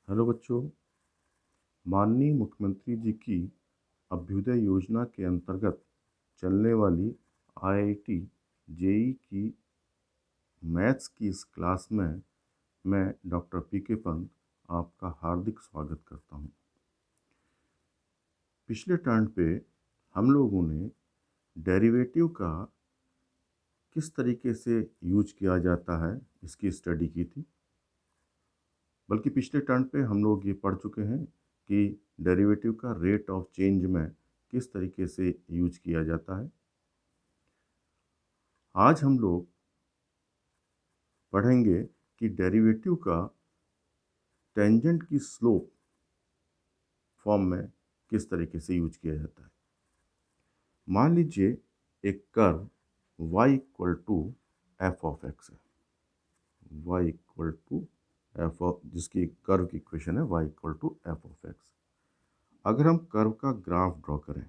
Hello बच्चों। माननीय मुख्यमंत्री जी की अभ्युदय योजना के अंतर्गत चलने वाली आईआईटी जेई की मैथ्स की इस क्लास में मैं डॉक्टर पी.के. पंत आपका हार्दिक स्वागत करता हूं। पिछले टर्न पे हम लोगों ने डेरिवेटिव का किस तरीके से यूज किया जाता है इसकी स्टडी की थी। बल्कि पिछले टर्न पे हम लोग ये पढ़ चुके हैं कि डेरिवेटिव का रेट ऑफ चेंज में किस तरीके से यूज किया जाता है। आज हम लोग पढ़ेंगे कि डेरिवेटिव का टेंजेंट की स्लोप फॉर्म में किस तरीके से यूज किया जाता है। मान लीजिए एक curve y equal to f of x है। y equal to f of, जिसकी कर्व की इक्वेशन है y equal to f of x. अगर हम कर्व का ग्राफ ड्रॉ करें,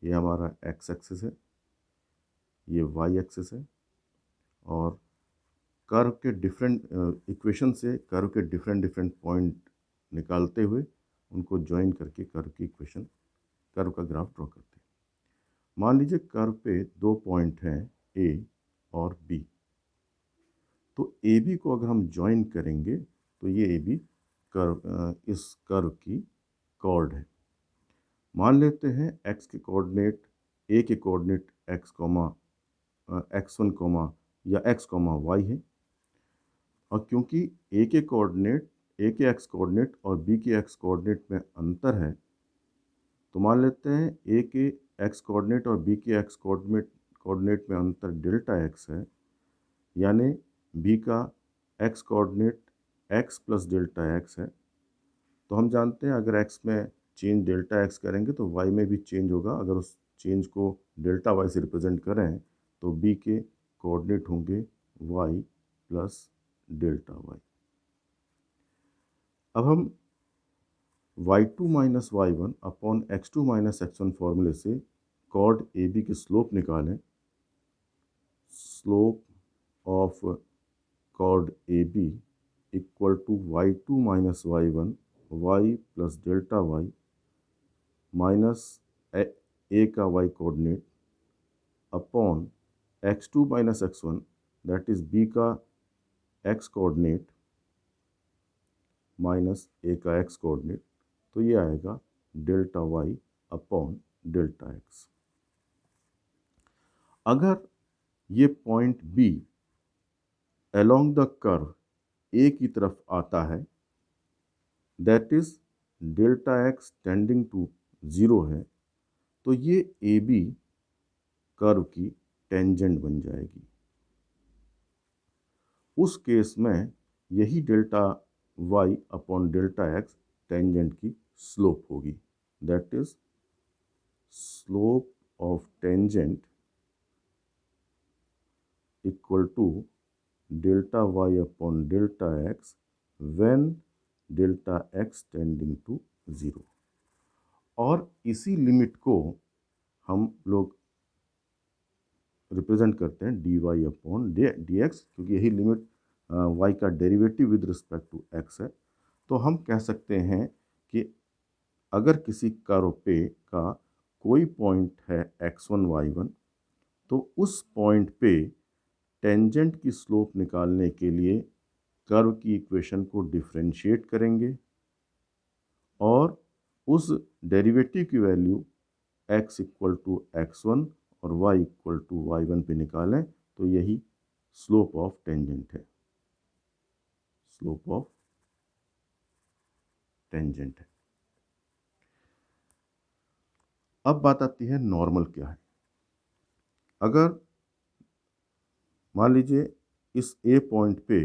ये हमारा एक्स एक्सिस है, ये वाई एक्सिस है, और कर्व के डिफरेंट इक्वेशन से कर्व के डिफरेंट डिफरेंट पॉइंट निकालते हुए उनको ज्वाइन करके कर्व की इक्वेशन, कर्व का ग्राफ ड्रॉ करते हैं। मान लीजिए कर्व पे दो पॉइंट हैं ए और बी, तो ए बी को अगर हम ज्वाइन करेंगे तो ये ए बी कर्व, इस कर्व की कॉर्ड है। मान लेते हैं एक्स के कोऑर्डिनेट, ए के coordinate x comma x1 comma या x कॉमा वाई है, और क्योंकि ए के कोऑर्डिनेट, ए के एक्स कोऑर्डिनेट और बी के एक्स कोऑर्डिनेट में अंतर है, तो मान लेते हैं ए के एक्स कोऑर्डिनेट और बी के एक्स कोऑर्डिनेट में अंतर डेल्टा एक्स है, यानी बी का x coordinate x plus delta x है। तो हम जानते हैं अगर एक्स में चेंज डेल्टा एक्स करेंगे तो वाई में भी चेंज होगा। अगर उस चेंज को डेल्टा वाई से रिप्रेजेंट करें तो बी के कोऑर्डिनेट होंगे वाई प्लस डेल्टा वाई। अब हम y2 minus y one upon x2 minus x1 फॉर्मूले से कॉर्ड ए बी की स्लोप निकालें। Slope of chord A B equal to y2 minus y one y plus delta y minus A का y coordinate upon x2 minus x1 that is B का x coordinate minus A का x coordinate, तो ये आएगा delta y upon delta x. अगर ये point B along the curve ए की तरफ आता है, that is delta x tending to zero है, तो ये ए बी कर्व की टेंजेंट बन जाएगी। उस केस में यही delta y upon delta x tangent की स्लोप होगी। That is slope of tangent equal to delta y upon delta x when delta x tending to zero. और इसी लिमिट को हम लोग रिप्रेजेंट करते हैं d y upon d x, क्योंकि यही लिमिट वाई का derivative with respect to x है। तो हम कह सकते हैं कि अगर किसी कर्व पे का कोई पॉइंट है x1 y1, तो उस पॉइंट पे टेंजेंट की स्लोप निकालने के लिए कर्व की इक्वेशन को डिफरेंशिएट करेंगे और उस डेरिवेटिव की value x equal to x1 और y इक्वल टू y1 पे निकालें, तो यही स्लोप ऑफ टेंजेंट है। स्लोप ऑफ टेंजेंट है। अब बात आती है नॉर्मल क्या है। अगर मान लीजिए इस ए पॉइंट पे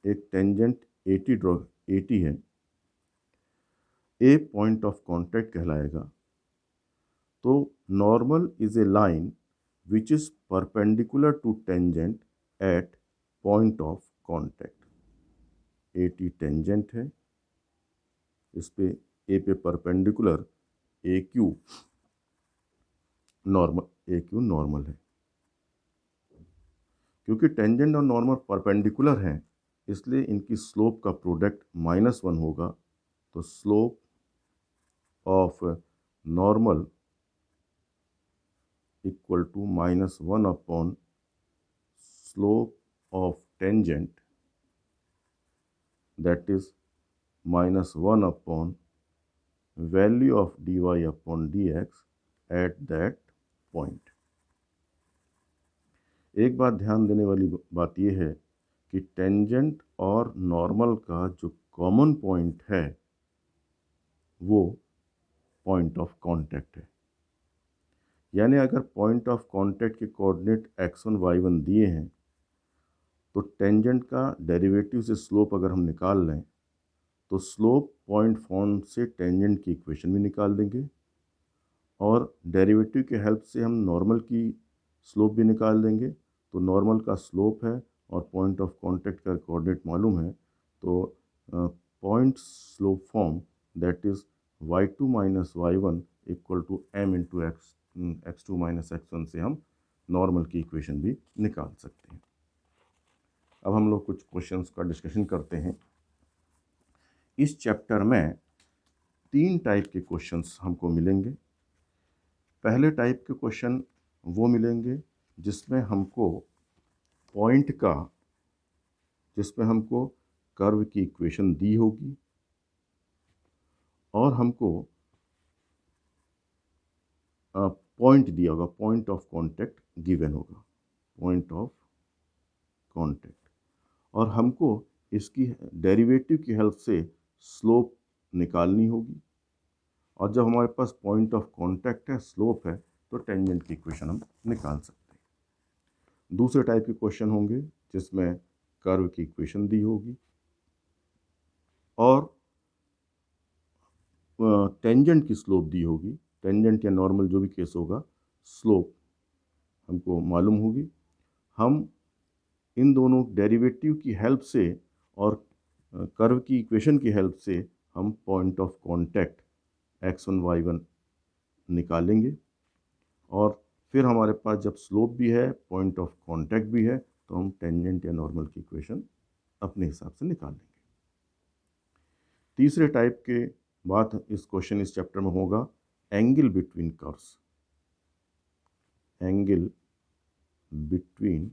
एक टेंजेंट 80 है, ए पॉइंट ऑफ कांटेक्ट कहलाएगा। तो normal is a line which is perpendicular to tangent at point of contact. 80 tangent है, इस पे ए पे परपेंडिकुलर ए क्यू नॉर्मल है। क्योंकि टेंजेंट और नॉर्मल परपेंडिकुलर हैं, इसलिए इनकी स्लोप का प्रोडक्ट -1 होगा। तो slope of normal equal to -1 upon slope of tangent, that is -1 upon value of dy upon dx at that point. एक बात ध्यान देने वाली बात यह है कि टेंजेंट और नॉर्मल का जो कॉमन पॉइंट है वो पॉइंट ऑफ कांटेक्ट है। यानी अगर पॉइंट ऑफ कांटेक्ट के कोऑर्डिनेट x1 y1 दिए हैं तो टेंजेंट का डेरिवेटिव से स्लोप अगर हम निकाल लें तो स्लोप पॉइंट फॉर्म से टेंजेंट की इक्वेशन भी निकाल देंगे और डेरिवेटिव के हेल्प से हम नॉर्मल की स्लोप भी निकाल देंगे। तो नॉर्मल का स्लोप है और पॉइंट ऑफ कांटेक्ट का कोऑर्डिनेट मालूम है, तो point slope form that is y2 minus y1 equal to m into x2 minus x1 से हम नॉर्मल की इक्वेशन भी निकाल सकते हैं। अब हम लोग कुछ क्वेश्चंस का डिस्कशन करते हैं। इस चैप्टर में 3 टाइप के क्वेश्चंस हमको मिलेंगे। पहले टाइप के क्वेश्चन वो मिलेंगे जिसमें हमको कर्व की इक्वेशन दी होगी और हमको पॉइंट दिया होगा, पॉइंट ऑफ कांटेक्ट गिवन होगा, पॉइंट ऑफ कांटेक्ट, और हमको इसकी डेरिवेटिव की हेल्प से स्लोप निकालनी होगी। और जब हमारे पास पॉइंट ऑफ कांटेक्ट है, स्लोप है, तो टेंजेंट की इक्वेशन हम निकाल सकते हैं। दूसरे टाइप के क्वेश्चन होंगे जिसमें कर्व की इक्वेशन दी होगी और टेंजेंट की स्लोप दी होगी। टेंजेंट या नॉर्मल जो भी केस होगा, स्लोप हमको मालूम होगी। हम इन दोनों डेरिवेटिव की हेल्प से और कर्व की इक्वेशन की हेल्प से हम point of contact x1 y1 निकालेंगे और फिर हमारे पास जब स्लोप भी है, पॉइंट ऑफ कांटेक्ट भी है, तो हम टेंजेंट या नॉर्मल की इक्वेशन अपने हिसाब से निकाल लेंगे। तीसरे टाइप के बात इस चैप्टर में होगा angle between curves. Angle between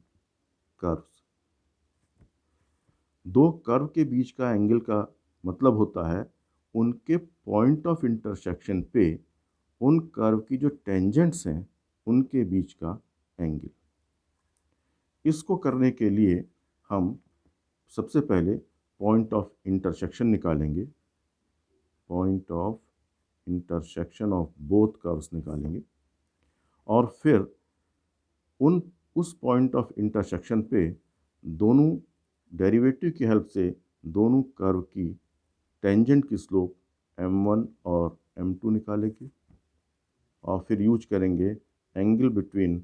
curves, दो कर्व के बीच का एंगल का मतलब होता है उनके पॉइंट ऑफ इंटरसेक्शन पे उन कर्व की जो टेंजेंट्स हैं उनके बीच का एंगल। इसको करने के लिए हम सबसे पहले पॉइंट ऑफ इंटरसेक्शन निकालेंगे, point of intersection of both curves निकालेंगे और फिर उस पॉइंट ऑफ इंटरसेक्शन पे दोनों डेरिवेटिव की हेल्प से दोनों कर्व की टेंजेंट की स्लोप m1 और m2 निकालेंगे और फिर यूज करेंगे angle between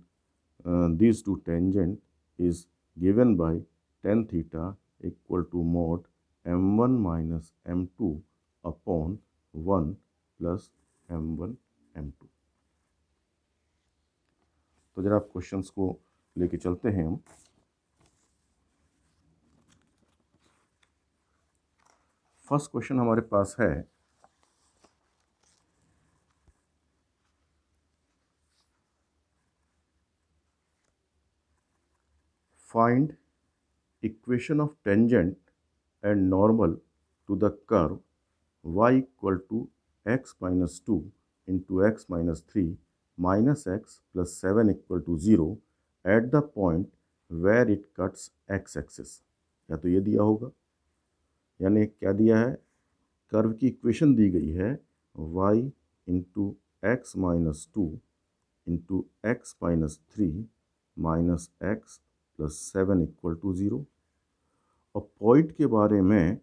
these two tangent is given by tan theta equal to mod m1 minus m2 upon 1 plus m1 m2। तो जरा आप क्वेश्चंस को लेके चलते हैं हम। फर्स्ट क्वेश्चन हमारे पास है find equation of tangent and normal to the curve y equal to x minus 2 into x minus 3 minus x plus 7 equal to 0 at the point where it cuts x axis. या तो ये दिया होगा, यानी क्या दिया है, कर्व की इक्वेशन दी गई है y into x minus 2 into x minus 3 minus x plus 7 equal to 0। और पॉइंट के बारे में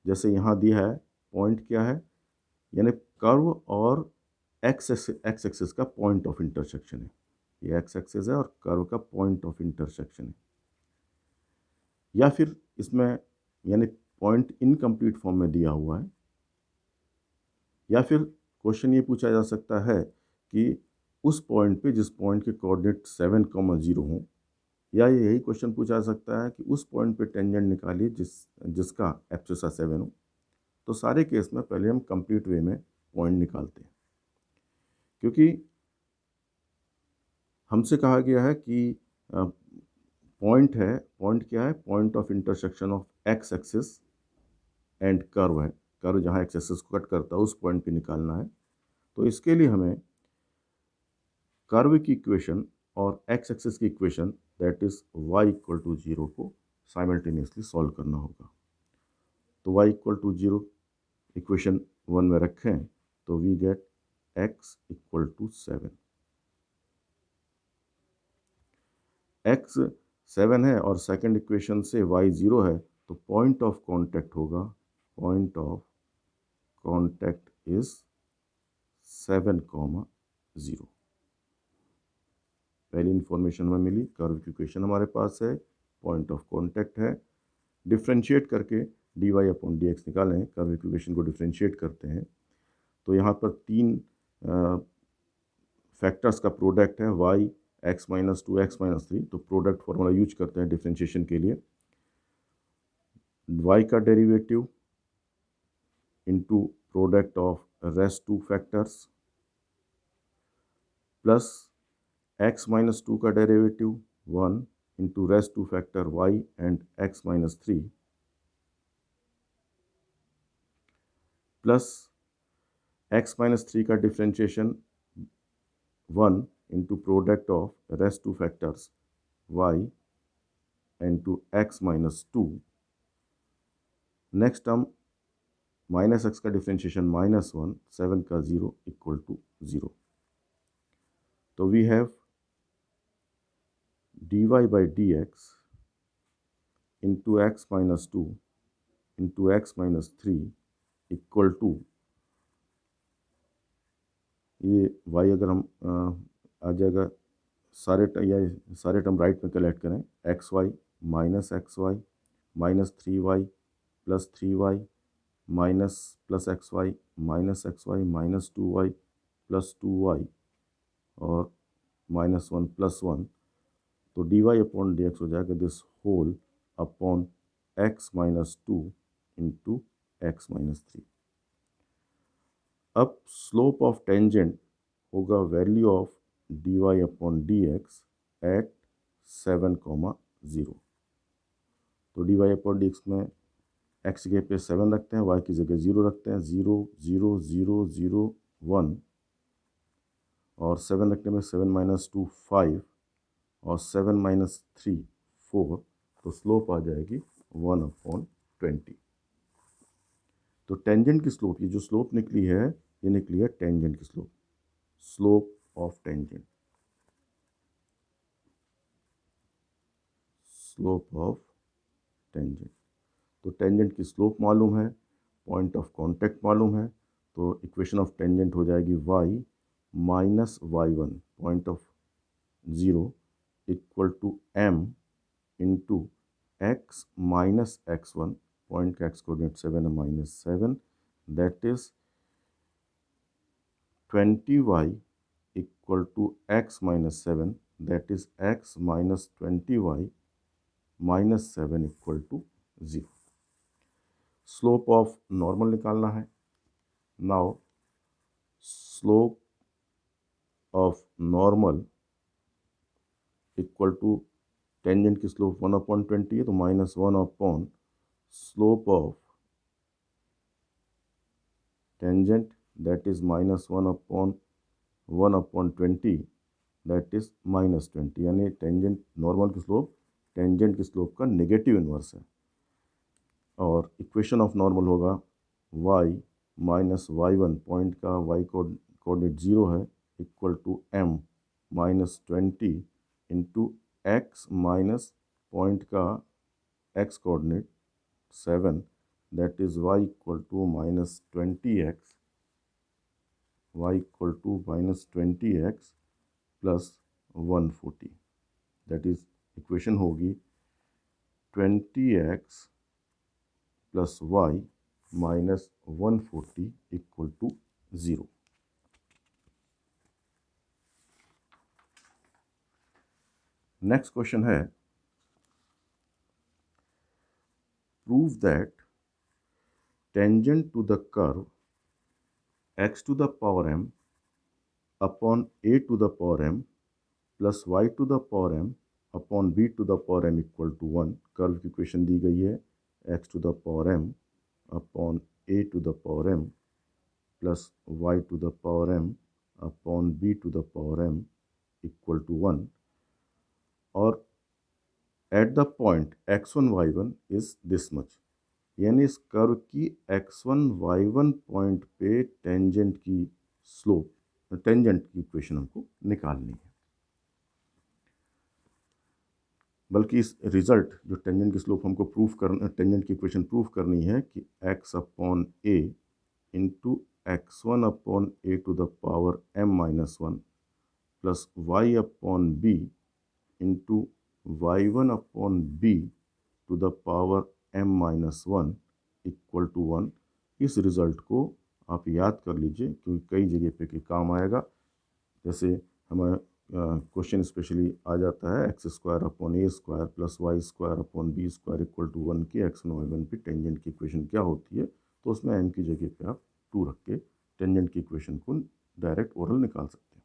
जैसे यहाँ दिया है, पॉइंट क्या है, यानी कर्व और एक्स एक्सिस का पॉइंट ऑफ इंटरसेक्शन है। ये एक्स एक्सिस है और कर्व का पॉइंट ऑफ इंटरसेक्शन है। या फिर इसमें यानी पॉइंट इनकम्प्लीट फॉर्म में दिया हुआ है। या फिर क्वेश्चन ये पूछा जा सकता है कि उस पॉइंट पे जिस पॉइंट के कोऑर्डिनेट 7, 0 हों, या यही क्वेश्चन पूछा जा सकता है कि उस पॉइंट पे टेंजेंट निकालिए जिसका एब्सिसा 7 हो। तो सारे केस में पहले हम कंप्लीट वे में पॉइंट निकालते हैं, क्योंकि हमसे कहा गया है कि पॉइंट है, पॉइंट क्या है, point of intersection of x axis and curve है, कर्व जहाँ एक्स एक्सिस को कट करता है उस पॉइंट पे निकालना है। तो इसके लिए हमें कर्व की इक्वेशन और एक्स एक्सिस की equation that is y equal to 0 को साइमल्टेनियसली सॉल्व करना होगा। तो y इक्वल टू 0 इक्वेशन 1 में रखें तो we get x equal to 7। x 7 है और सेकंड इक्वेशन से y 0 है, तो पॉइंट ऑफ कांटेक्ट होगा, पॉइंट ऑफ कांटेक्ट इज 7,0। पहली इंफॉर्मेशन हमें मिली, कर्व की इक्वेशन हमारे पास है, पॉइंट ऑफ कांटेक्ट है। डिफ्रेंशिएट करके dy अपॉन dx निकालें, कर्व इक्वेशन को डिफ्रेंशिएट करते हैं तो यहाँ पर तीन फैक्टर्स का प्रोडक्ट है, y x minus 2 x minus 3। तो प्रोडक्ट फॉर्मूला यूज करते हैं डिफ्रेंशिएशन के लिए, y का derivative into product of rest two factors plus x minus 2 का derivative 1 into rest two factor y and x minus 3 plus x minus 3 का differentiation 1 into product of rest two factors y into x minus 2। Next term minus x का differentiation minus 1, 7 का 0 equal to 0। तो we have dy by dx into x minus 2 into x minus 3 equal to, ये y अगर हम आ जाएगा सारे term right में कलेक्ट करें, x y minus 3y plus 3y minus plus x y minus 2y plus 2y और minus 1 plus 1। तो dy अपॉन डी एक्स हो जाएगा this whole upon x minus 2 into x minus 3। अब slope of tangent होगा value of dy upon d x at 7,0। तो dy upon d x में x की जगह पे 7 रखते हैं, y की जगह 0 रखते हैं, 0 0 0 0 1 और 7 रखने में 7 माइनस 2 5 और 7 माइनस 3 4। तो स्लोप आ जाएगी 1 अपॉन 20। तो टेंजेंट की स्लोप, ये जो स्लोप निकली है ये निकली है टेंजेंट की slope, slope of tangent, slope of tangent. तो टेंजेंट की स्लोप मालूम है, पॉइंट ऑफ कांटेक्ट मालूम है, तो इक्वेशन ऑफ टेंजेंट हो जाएगी y minus y1 point of 0 equal to m into x minus x1 point का एक्स कोऑर्डिनेट 7 है minus 7, that is 20y equal to x minus 7, that is x minus 20y minus 7 equal to 0। Slope of normal निकालना है। Now slope of normal equal to tangent की slope 1 upon 20 है, तो minus 1 upon slope of tangent that is minus 1 upon 20 that is minus 20, यानी tangent normal की slope tangent की slope का negative inverse है। और इक्वेशन ऑफ नॉर्मल होगा y माइनस y1 पॉइंट का y कोऑर्डिनेट 0 है equal to m minus 20 into x minus point का x coordinate 7, that is y equal to minus 20x, y equal to minus 20x plus 140। That is equation होगी 20x plus y minus 140 equal to 0। Next question है prove that tangent to the curve x to the power m upon a to the power m plus y to the power m upon b to the power m equal to 1. Curve की equation दी गई है x to the power m upon a to the power m plus y to the power m upon b to the power m equal to 1, और eight the point x1 y1 is this much, यानी इस curve की x1 y1 point पे tangent की slope, tangent की equation हमको निकालनी है। बल्कि इस रिजल्ट जो टेंजेंट की स्लोप हमको प्रूफ करना, टेंजेंट की इक्वेशन प्रूफ करनी है कि x upon a into x1 upon a to the power m-1 plus y upon b into y1 upon b to the power m-1 equal to 1। इस result को आप याद कर लीजिए क्योंकि कई जगह पे के काम आएगा। जैसे हमें क्वेश्चन स्पेशली आ जाता है x square upon a square plus y square upon b square equal to 1 की एक्स वन वाई वन पे टेंजेंट की इक्वेशन क्या होती है, तो उसमें m की जगह पे आप 2 रख के टेंजेंट की इक्वेशन को डायरेक्ट ओरल निकाल सकते हैं।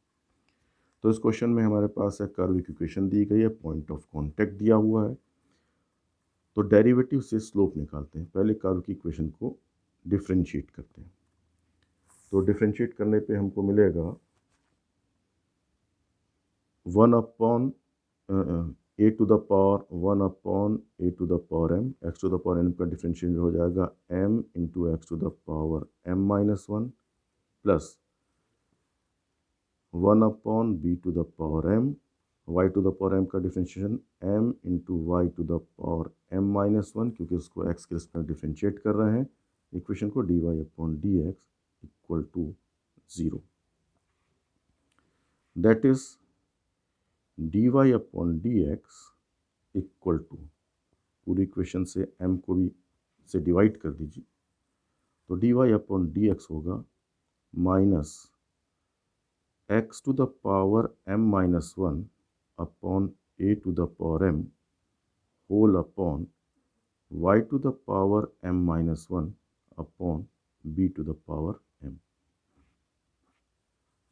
तो इस क्वेश्चन में हमारे पास है कर्व की इक्वेशन दी गई है, पॉइंट ऑफ कॉन्टैक्ट दिया हुआ है, तो डेरिवेटिव से स्लोप निकालते हैं। पहले कर्व की इक्वेशन को डिफ्रेंशिएट करते हैं, तो डिफ्रेंशिएट करने पे हमको मिलेगा 1 upon a to the power 1 upon a to the power m, x to the power m का डिफ्रेंशिएट हो जाएगा m into x to the power m-1 plus 1 upon b to the power m, y to the power m का differentiation m into y to the power m-1, क्योंकि उसको x के respect में differentiate कर रहे हैं, इक्वेशन को dy upon d x equal to 0। That is dy upon d x equal to, पूरी इक्वेशन से m को भी से डिवाइड कर दीजिए, तो dy अपॉन डी एक्स होगा minus x to the power m-1 upon a to the power m whole upon y to the power m-1 upon b to the power m।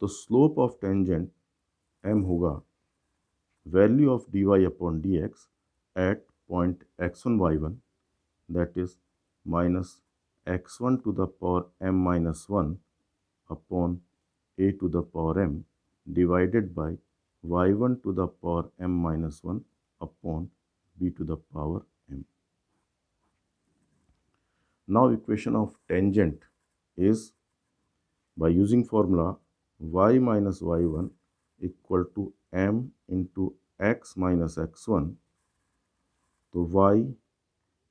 तो slope of tangent m होगा value of dy upon d x at point x1 y1, that is minus x1 to the power m-1 upon a to the power m divided by y1 to the power m-1 upon b to the power m. Now equation of tangent is, by using formula y minus y1 equal to m into x minus x1, तो y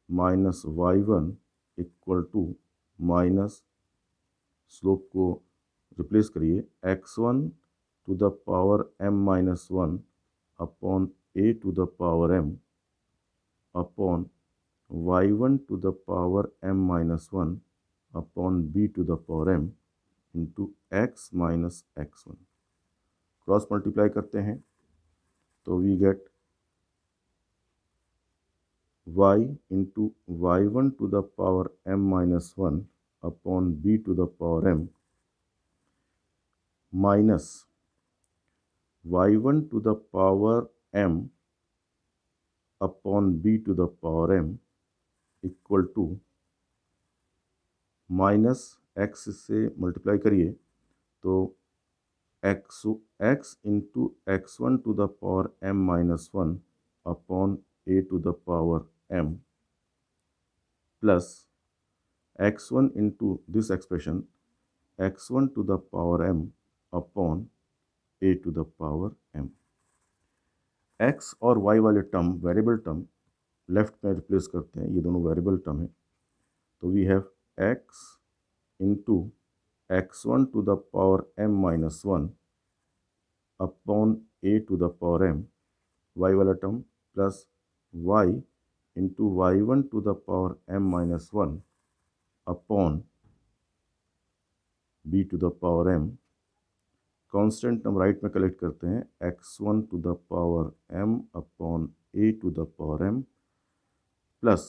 minus y1 equal to minus, slope को replace करिए, x1 to the power m-1 upon a to the power m upon y1 to the power m-1 upon b to the power m into x minus x1। Cross multiply करते हैं तो we get y into y1 to the power m-1 upon b to the power m minus y1 to the power m upon b to the power m equal to minus x से multiply करिए तो x into x1 to the power m-1 upon a to the power m plus x1 into this expression x1 to the power m upon a to the power m। x और y वाले term variable term left में replace करते हैं, ये दोनों variable term है, तो we have x into x1 to the power m-1 upon a to the power m, y वाला term plus y into y1 to the power m-1 upon b to the power m। Constant term right में collect करते हैं, x1 to the power m upon a to the power m plus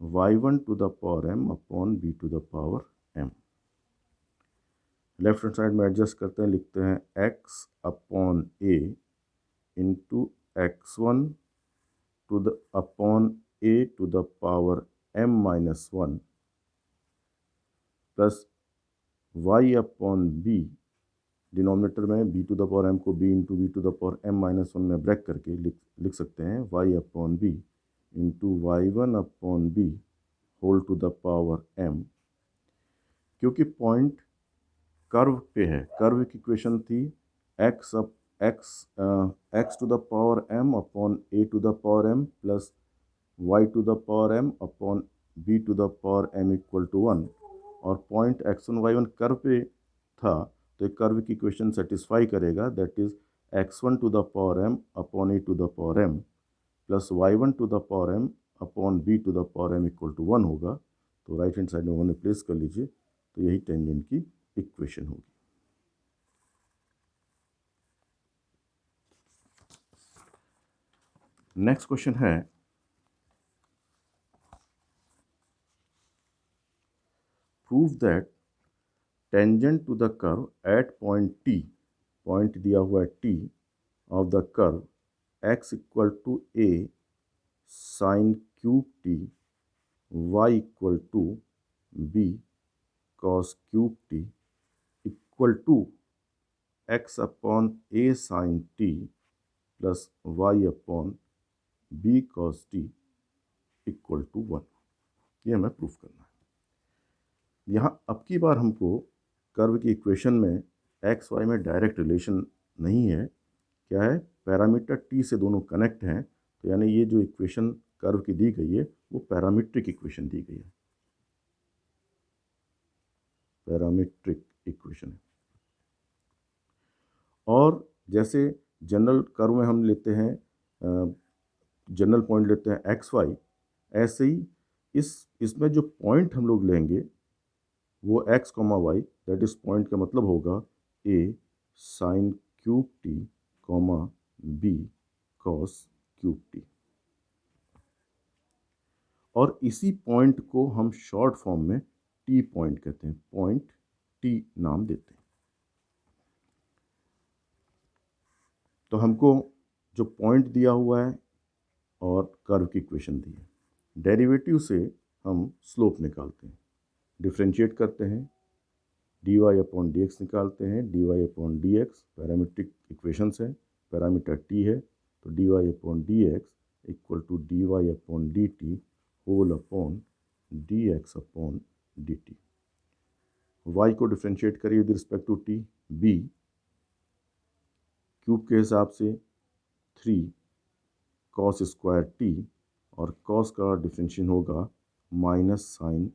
y1 to the power m upon b to the power m। Left hand side में adjust करते हैं, लिखते हैं x upon a into x1 to the upon a to the power m minus 1 plus y upon b, denominator में b to the power m को b into b to the power m minus 1 में break करके लिख सकते हैं y upon b into y1 upon b whole to the power m। क्योंकि point curve पे है, कर्व की इक्वेशन थी x to the power m upon a to the power m plus y to the power m upon b to the power m equal to 1, और point x1 y1 curve पे था, तो एक curve की equation satisfy करेगा, that is x1 to the power m upon a to the power m plus y1 to the power m upon b to the power m equal to 1 होगा। तो right hand side में 1 replace कर लीजिए, तो यही tangent की equation होगी। Next question है, prove that tangent to the curve at point t, point दिया हुआ है t of the curve x equal to a sine cube t, y equal to b cos cube t equal to x upon a sine t plus y upon b cos t equal to 1। ये हमें proof करना है। यहाँ अब की बार हमको curve की equation में एक्स वाई में डायरेक्ट रिलेशन नहीं है, क्या है, पैरामीटर t से दोनों कनेक्ट हैं, तो यानी ये जो इक्वेशन कर्व की दी गई है वो पैरामीट्रिक इक्वेशन दी गई है, पैरामीट्रिक इक्वेशन है। और जैसे जनरल कर्व में हम लेते हैं, जनरल पॉइंट लेते हैं एक्स वाई, ऐसे ही इसमें जो पॉइंट हम लोग लेंगे वो x comma y, that is point का मतलब होगा a sine cube t comma b cos cube t, और इसी पॉइंट को हम शॉर्ट फॉर्म में टी पॉइंट कहते हैं, पॉइंट टी नाम देते हैं। तो हमको जो पॉइंट दिया हुआ है और कर्व की इक्वेशन दी है, डेरिवेटिव से हम स्लोप निकालते हैं, डिफ्रेंशिएट करते हैं, dy अपॉन डी एक्स निकालते हैं, dy upon d x parametric equations है, पैरामीटर t है, तो dy upon d x equal to dy upon d t whole upon d x upon d t. y को differentiate करिए with respect to t, b cube के हिसाब से 3 cos square t, और cos का differentiation होगा minus sine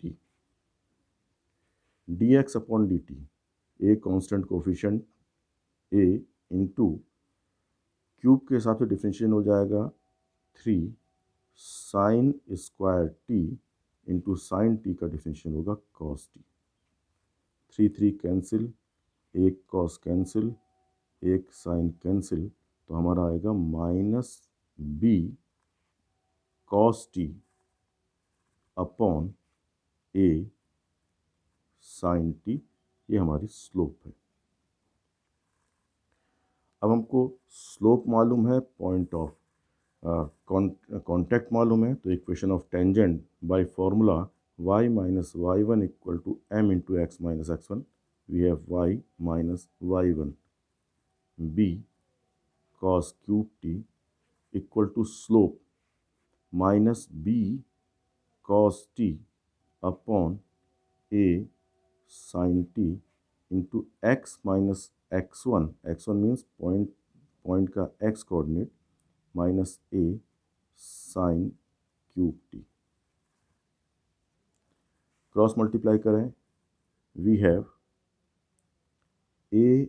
t, d x upon d t, a constant coefficient a into cube के हिसाब से डिफ्रेंशिएशन हो जाएगा 3 sine square t into sine t का डिफ्रेंशिएशन होगा कॉस टी, 3 कैंसिल, एक कॉस कैंसिल, एक साइन कैंसिल, तो हमारा आएगा minus b cos t upon a sine t, ये हमारी स्लोप है। अब हमको स्लोप मालूम है, पॉइंट ऑफ कॉन्टैक्ट मालूम है, तो equation of tangent by formula y minus y one equal to m into x minus x one, we have y minus y one b cos cube t equal to slope minus b cos t upon a sin t into x minus x1 means point का x coordinate minus a sine cube t. Cross multiply करें, we have a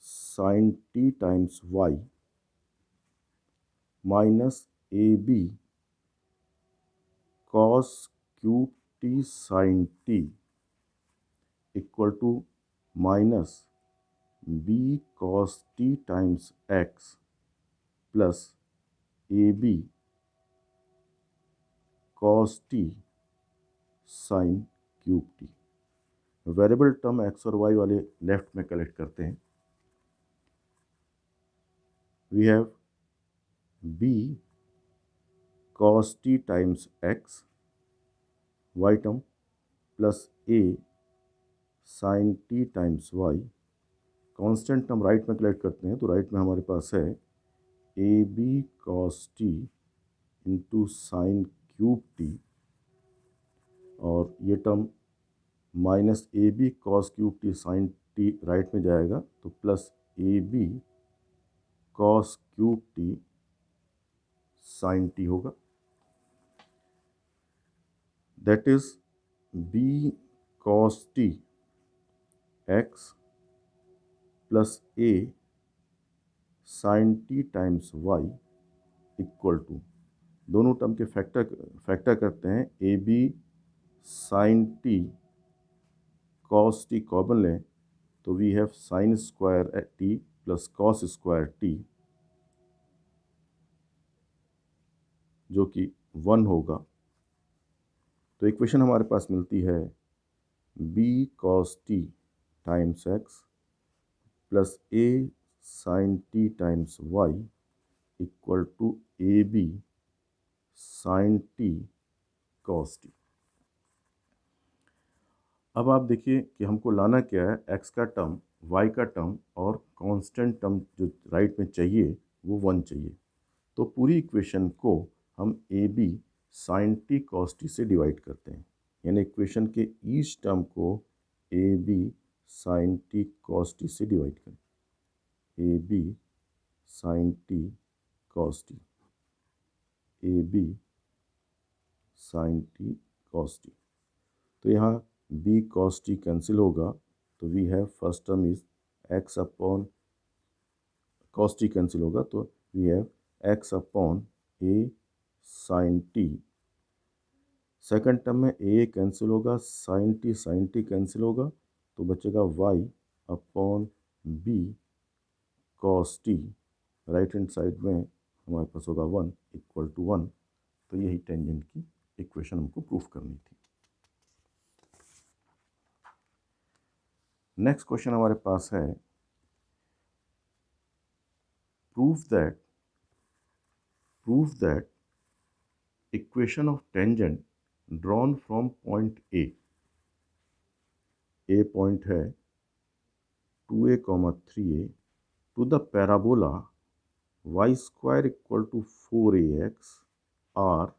sine t times y minus A B cos cube t sine t equal to minus b cos t times x plus A B cos t sine cube t. Variable term x और y वाले left में collect करते हैं। We have b cos t times x y term plus A sine t times y. Constant term right में collect करते हैं, तो right में हमारे पास है a B cos t into sine cube t, और ये term minus A B cos cube t sine t right में जाएगा, तो plus A B cos cube t sine t होगा। That is B cos t x plus A sine t times y equal to, दोनों term के factor करते हैं, A B sine t cos t common लें तो we have sine square t plus cos square t, जो कि 1 होगा। तो इक्वेशन हमारे पास मिलती है b cos t times x plus A sine t times y equal to a B sine t cos t. अब आप देखिए कि हमको लाना क्या है, एक्स का टर्म, वाई का टर्म और कांस्टेंट टर्म जो राइट में चाहिए वो 1 चाहिए। तो पूरी इक्वेशन को हम a B sine t cos t से डिवाइड करते हैं, यानी इक्वेशन के ईच टर्म को a B sine t cos t से डिवाइड करें। A B sine t cos t, a B sine t cos t. तो यहाँ बी कॉस टी कैंसिल होगा, तो we have first term is x upon cos t cancel होगा, तो we have x upon a sine t. Second term में a cancel होगा, sine t cancel होगा, तो बचेगा y upon b cos t. Right hand side में हमारे पास होगा 1 इक्वल टू 1। तो यही टेंजेंट की इक्वेशन हमको प्रूफ करनी थी। नेक्स्ट क्वेश्चन हमारे पास है, proof that equation of tangent drawn from point a point है 2a, 3a to the parabola y square equal to 4ax are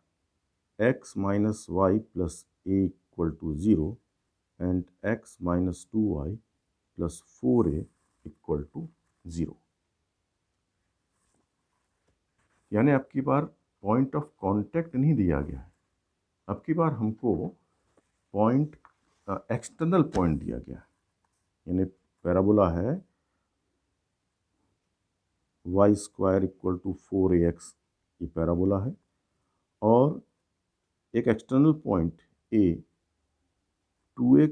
x minus y plus a equal to 0 and x minus 2y plus 4a equal to 0। यानी अब की बार point of contact नहीं दिया गया है, अब की बार हमको पॉइंट एक्सटर्नल पॉइंट दिया गया है। यानी पैराबोला है y square equal to 4ax, ये पैराबोला है, और एक external point A 2a,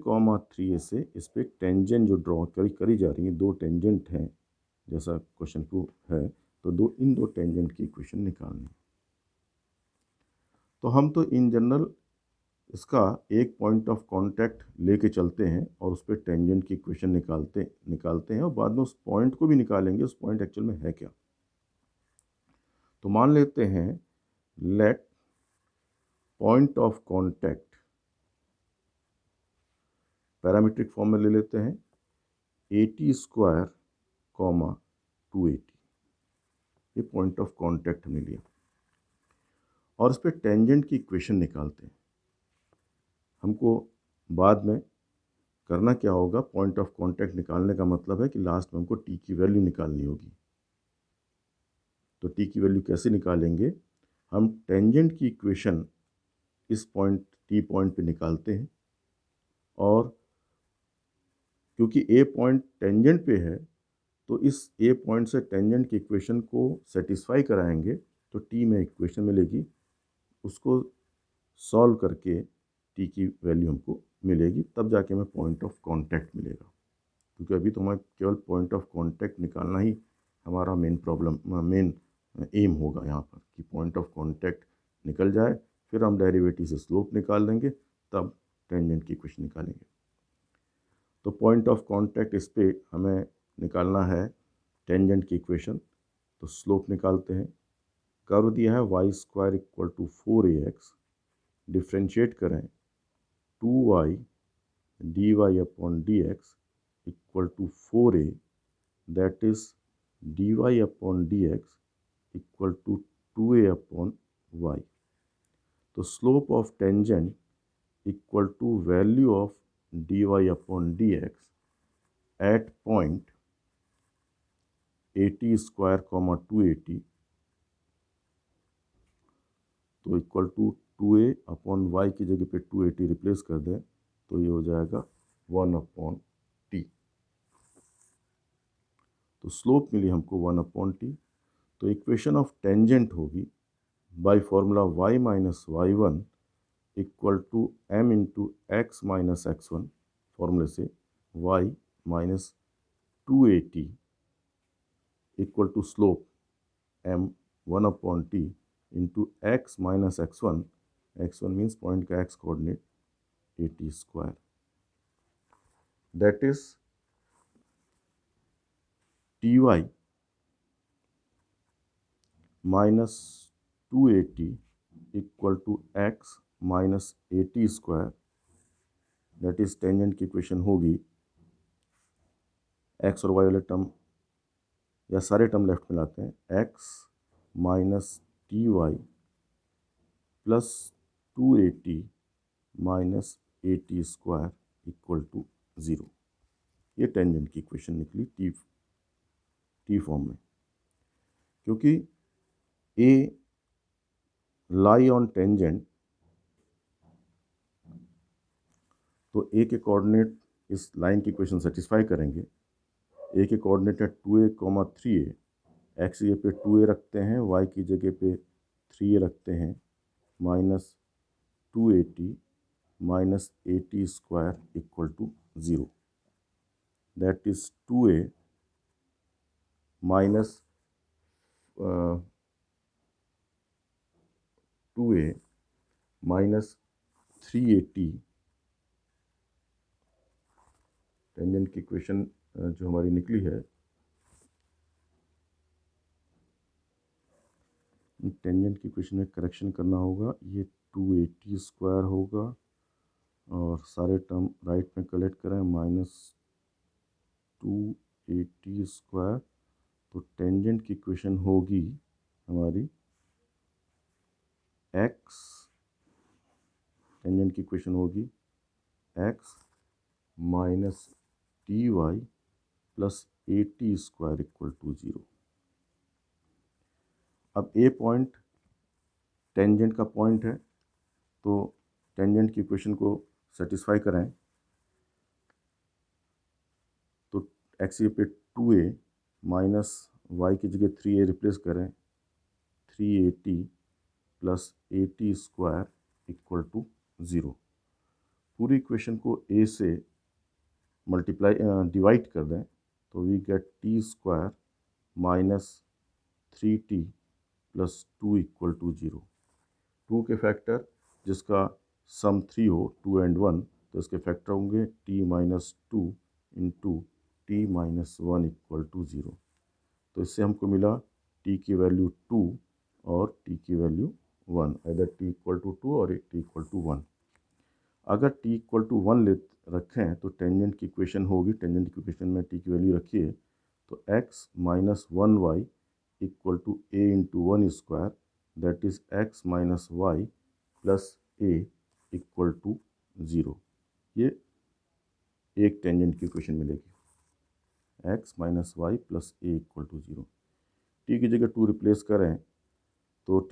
3a से इस पर टेंजेंट जो ड्रॉ करी जा रही है, दो टेंजेंट हैं जैसा क्वेश्चन प्रूफ है, तो इन दो टेंजेंट की इक्वेशन निकालनी। तो हम तो इन जनरल इसका एक पॉइंट ऑफ कांटेक्ट लेके चलते हैं और उस पर टेंजेंट की इक्वेशन निकालते हैं, और बाद में उस पॉइंट को भी निकालेंगे, उस पॉइंट एक्चुअल में है क्या। तो मान लेते हैं, let point of contact parametric form में ले लेते हैं, 80 स्क्वायर 280, ये पॉइंट ऑफ कांटेक्ट हमने लिया, और इस पर टेंजेंट की इक्वेशन निकालते हैं। हमको बाद में करना क्या होगा, पॉइंट ऑफ कांटेक्ट निकालने का मतलब है कि लास्ट में हमको टी की वैल्यू निकालनी होगी। तो टी की वैल्यू कैसे निकालेंगे, हम टेंजेंट की इक्वेशन इस पॉइंट टी पॉइंट पे निकालते हैं, और क्योंकि ए पॉइंट टेंजेंट पे है तो इस ए पॉइंट से टेंजेंट की इक्वेशन को सेटिस्फाई कराएंगे, तो टी में इक्वेशन मिलेगी, उसको सॉल्व करके टी की वैल्यू हमको मिलेगी, तब जाके हमें पॉइंट ऑफ कांटेक्ट मिलेगा। क्योंकि अभी तो हमें केवल पॉइंट ऑफ कांटेक्ट निकालना ही हमारा मेन एम होगा यहाँ पर, कि पॉइंट ऑफ कांटेक्ट निकल जाए, फिर हम डेरिवेटिव से स्लोप निकाल लेंगे, तब टेंजेंट की इक्वेशन निकालेंगे। तो पॉइंट ऑफ कांटेक्ट इस पे हमें निकालना है टेंजेंट की इक्वेशन। तो स्लोप निकालते हैं। कर्व दिया है y² equal to 4ax, differentiate करें 2y dy upon dx equal to 4a, that is dy upon dx equal to 2a upon y। तो slope of tangent equal to value of dy upon dx at point 80 square 280, तो equal to 2a upon y की जगह पे 280 replace कर दें, तो ये हो जाएगा 1 अपॉन t। तो स्लोप मिली हमको 1 अपॉन t। तो इक्वेशन ऑफ टेंजेंट होगी by formula y minus y1 equal to m into x minus x1, फॉर्मूले से y minus 280 equal to slope m 1 upon t into x minus x1, x1 means point का x coordinate 80 square, that is ty minus 280 equal to x minus 80 square, that is tangent की equation होगी x और y वाले term या सारे term left में लाते हैं, x minus t y plus 280 minus 80 square equal to 0। ये टेंजेंट की इक्वेशन निकली टी फॉर्म में। क्योंकि ए लाई ऑन टेंजेंट, तो ए के कोऑर्डिनेट इस लाइन की इक्वेशन सेटिस्फाई करेंगे। ए के कोऑर्डिनेट है 2a, 3a, एक्स की जगह पे 2a रखते हैं, वाई की जगह पे 3a रखते हैं, minus 280 minus 80 square equal to 0, that is 2a minus 2a minus 380। Tangent की इक्वेशन जो हमारी निकली है, टेंजेंट की इक्वेशन में करेक्शन करना होगा। ये 280 स्क्वायर होगा और सारे टर्म राइट में कलेक्ट करें, माइनस 280 स्क्वायर। तो टेंजेंट की इक्वेशन होगी हमारी एक्स, टेंजेंट की इक्वेशन होगी x minus t y plus 80 square equal to 0। अब ए पॉइंट टेंजेंट का पॉइंट है, तो टेंजेंट की इक्वेशन को सेटिस्फाई करें, तो एक्स पे 2a माइनस वाई की जगह 3a रिप्लेस करें, 380 प्लस 80 स्क्वायर इक्वल टू 0। पूरी इक्वेशन को a से मल्टीप्लाई डिवाइड कर दें, तो we get t square minus 3t plus 2 equal to 0। 2 के फैक्टर जिसका सम 3 हो, 2 एंड 1, तो इसके फैक्टर होंगे t minus 2 into t minus 1 equal to 0। तो इससे हमको मिला t की वैल्यू 2 और t की वैल्यू 1, इधर t इक्वल टू 2 और t इक्वल टू 1। अगर t इक्वल टू 1 ले रखें तो टेंजेंट की इक्वेशन होगी, टेंजेंट की इक्वेशन में t की वैल्यू रखिए, तो x minus 1y equal to a into 1 square, that is x minus y plus a equal to 0। ये एक टेंजेंट की इक्वेशन मिलेगी, x minus y plus a equal to 0। t की जगह 2 रिप्लेस करें, तो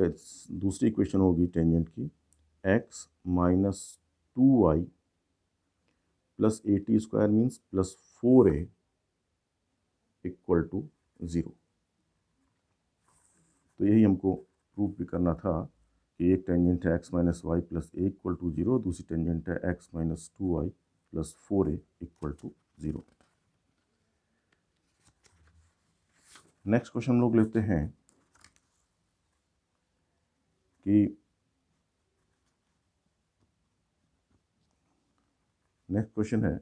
दूसरी इक्वेशन होगी टेंजेंट की x minus 2y plus 80 square means plus 4a equal to 0। तो यही हमको प्रूफ भी करना था कि एक टेंजेंट है x minus y plus a equal to 0, दूसरी टेंजेंट है x minus 2y plus 4a equal to 0। Next question हम लोग लेते हैं कि नेक्स्ट क्वेश्चन है,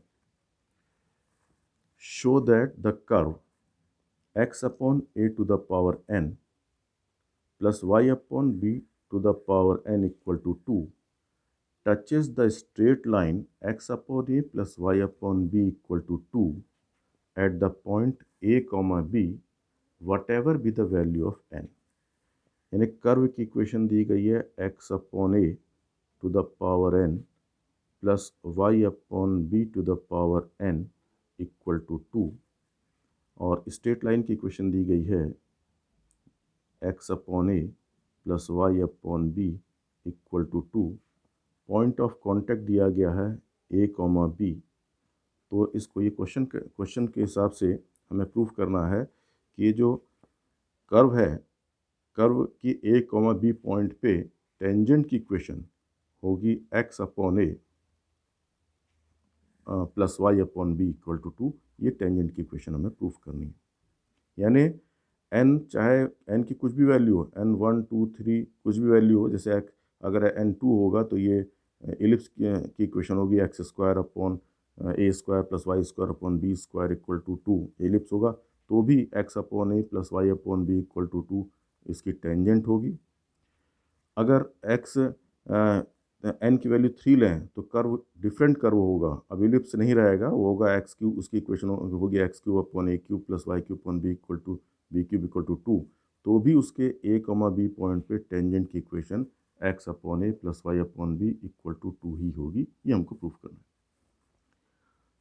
show that the curve x upon a to the power n plus y upon b to the power n equal to 2 touches the straight line x upon a plus y upon b equal to 2 at the point a comma b whatever be the value of n। यानी curve की equation दी गई है x upon a to the power n plus y upon b to the power n equal to 2 और straight line की equation दी गई है x upon a plus y upon b equal to 2। Point of contact दिया गया है a comma b। तो इसको ये क्वेश्चन के हिसाब से हमें प्रूफ करना है कि ये जो कर्व है, कर्व की a कॉमा b पॉइंट पे टेंजेंट की इक्वेशन होगी x upon a plus y upon b equal to 2। ये टेंजेंट की इक्वेशन हमें प्रूफ करनी है। यानी n चाहे n की कुछ भी वैल्यू हो, n 1 2 3 कुछ भी वैल्यू हो, जैसे अगर n 2 होगा तो ये एलिप्स की इक्वेशन होगी x square upon a square plus y square upon b square equal to 2। Ellipse होगा तो भी x upon a plus y upon b equal to 2 इसकी टेंजेंट होगी। अगर x n की वैल्यू 3 लें तो कर्व डिफरेंट कर्व होगा, अब एलिप्स नहीं रहेगा, वो होगा एक्स क्यूब, उसकी इक्वेशन होगी x cube upon a cube plus y cube upon b equal to b cube equal to 2। तो भी उसके a कॉमा बी पॉइंट पे टेंजेंट की equation x upon a plus y upon b equal to 2 ही होगी। ये हमको proof करना है।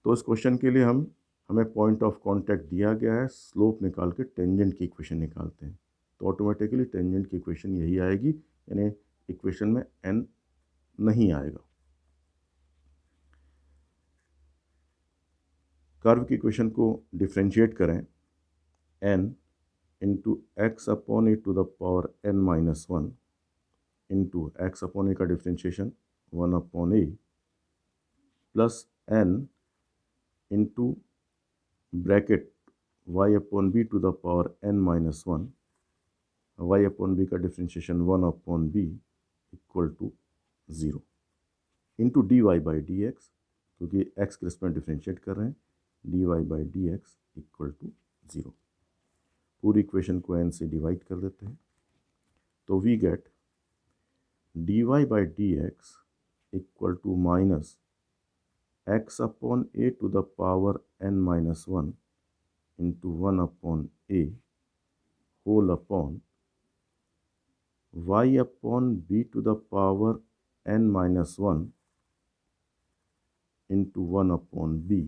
तो इस क्वेश्चन के लिए हमें पॉइंट ऑफ कांटेक्ट दिया गया है, स्लोप निकाल के टेंजेंट की इक्वेशन निकालते हैं तो ऑटोमेटिकली टेंजेंट की इक्वेशन यही आएगी, यानी इक्वेशन में n नहीं आएगा। कर्व की इक्वेशन को डिफ्रेंशिएट करें, n into x upon a to the power n minus 1 into x upon a का differentiation 1 upon a plus n into bracket y upon b to the power n minus 1, y upon b का differentiation 1 upon b equal to 0 into d y by d x, क्योंकि x के respect differentiate कर रहे हैं, d y by d x equal to 0। पूरी equation को n से divide कर देते हैं तो we get d y by d x equal to minus x upon a to the power n minus 1 into 1 upon a whole upon y upon b to the power n minus 1 into 1 upon b।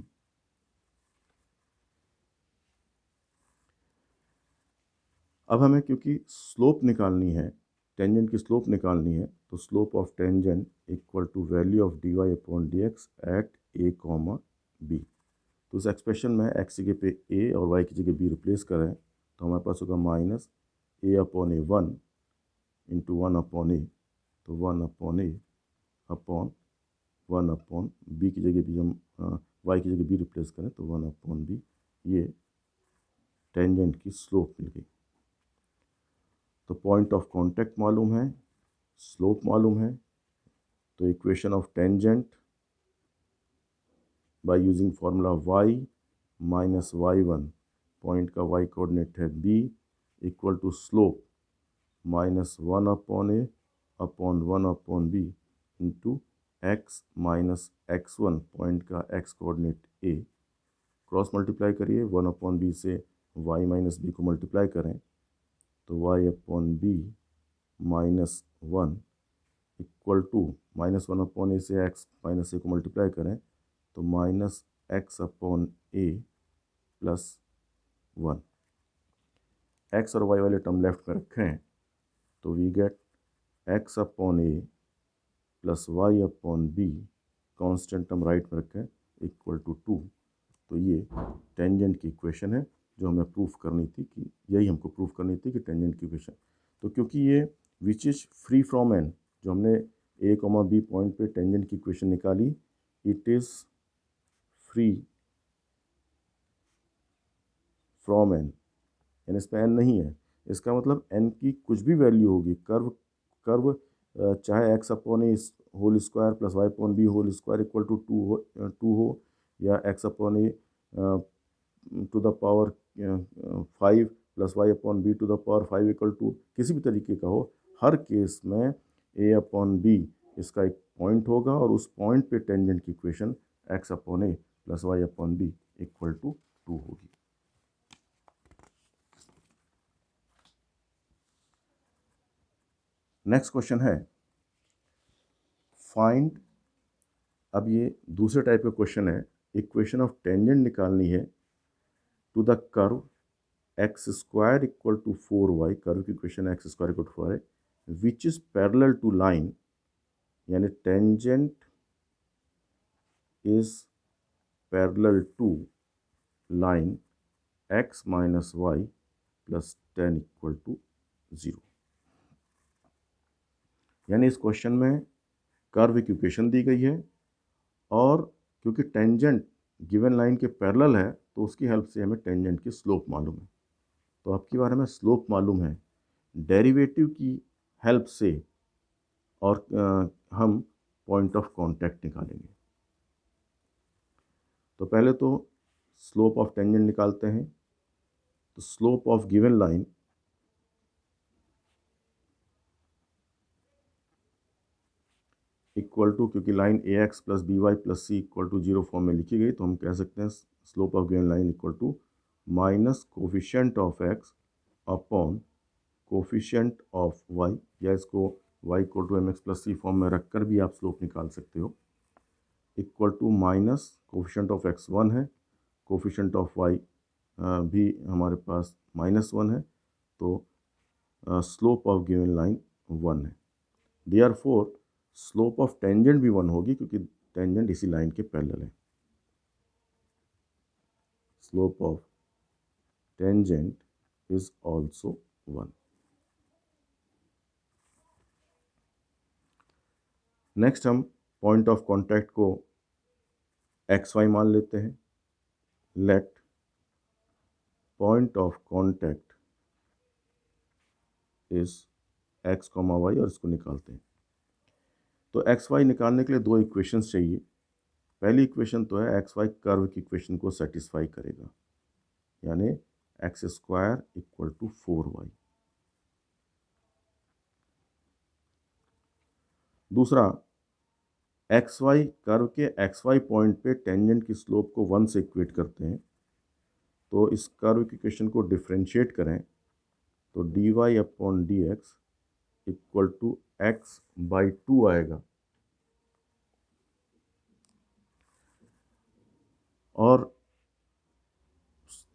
अब हमें क्योंकि slope निकालनी है, tangent की slope निकालनी है, तो slope of tangent equal to value of d y upon d x at a comma b. तो इस एक्सप्रेशन में एक्स की जगह पे ए और वाई की जगह बी रिप्लेस करें तो हमारे पास होगा माइनस ए अपॉन ए 1 इंटू 1 अपॉन ए, तो 1 upon a upon 1 upon B की जगह भी हम वाई की जगह बी रिप्लेस करें तो 1 अपॉन बी। ये टेंजेंट की स्लोप मिल गई। तो पॉइंट ऑफ कांटेक्ट मालूम है, स्लोप मालूम है, तो equation of tangent by using formula y minus y1, point का y कोऑर्डिनेट है b equal to slope minus 1 upon a upon 1 upon b into x minus x1, point का x coordinate a, cross multiply करिए 1 upon b से y minus b को multiply करें तो y upon b minus 1 equal to minus 1 upon a से x minus a को multiply करें तो minus x upon a plus 1। X और वाई वाले टर्म लेफ्ट में रखें तो we get x upon a plus y upon b, constant term right में रखें, इक्वल टू 2। तो ये टेंजेंट की इक्वेशन है जो हमें प्रूफ करनी थी, कि यही हमको प्रूफ करनी थी कि टेंजेंट की इक्वेशन। तो क्योंकि ये which is free from n, जो हमने ए कॉमा बी पॉइंट पे टेंजेंट की इक्वेशन निकाली, it is free from n, यानी इस पर एन नहीं है। इसका मतलब एन की कुछ भी वैल्यू होगी, कर्व चाहे x upon a whole square plus y upon b whole square equal to two हो या x upon a to the power 5 plus y upon b to the power 5 equal to किसी भी तरीके का हो, हर case में ए upon B इसका एक पॉइंट होगा और उस पॉइंट पे टेंजेंट की equation x upon a plus y upon b equal to 2 होगी। नेक्स्ट क्वेश्चन है फाइंड, अब ये दूसरे टाइप का क्वेश्चन है, इक्वेशन ऑफ टेंजेंट निकालनी है to the curve x square equal to 4y, curve की equation x square equal to 4 है, which is parallel to line, यानी tangent is parallel to line x minus y plus 10 equal to 0। यानी इस question में curve की equation दी गई है और क्योंकि टेंजेंट गिवन लाइन के पैरेलल है तो उसकी हेल्प से हमें टेंजेंट की स्लोप मालूम है। तो अब की बार हमें स्लोप मालूम है, डेरिवेटिव की हेल्प से और हम पॉइंट ऑफ कांटेक्ट निकालेंगे। तो पहले तो स्लोप ऑफ टेंजेंट निकालते हैं। तो slope of given line equal to, क्योंकि line a x plus b y plus c equal to 0 form में लिखी गई, तो हम कह सकते हैं slope of given line equal to minus coefficient of x upon coefficient of y, या इसको y equal to m x plus c form में रखकर भी आप स्लोप निकाल सकते हो, equal to minus coefficient of x 1 है, कोफिशिएंट ऑफ वाई भी हमारे पास -1 है, तो स्लोप ऑफ गिवन लाइन 1 है। देयरफॉर स्लोप ऑफ टेंजेंट भी 1 होगी क्योंकि टेंजेंट इसी लाइन के पैरेलल है। Slope of tangent is also 1। Next हम पॉइंट ऑफ कॉन्टैक्ट को एक्स वाई मान लेते हैं। Let point of contact is x comma y, और इसको निकालते हैं। तो एक्स वाई निकालने के लिए दो इक्वेशंस चाहिए। पहली इक्वेशन तो है एक्स वाई कर्व की इक्वेशन को सेटिस्फाई करेगा, यानी x square equal to 4y। दूसरा, एक्स वाई कर्व के एक्स वाई पॉइंट पे टेंजेंट की स्लोप को 1 से इक्वेट करते हैं। तो इस कर्व की इक्वेशन को डिफ्रेंशिएट करें तो d y upon d x equal to x by 2 आएगा, और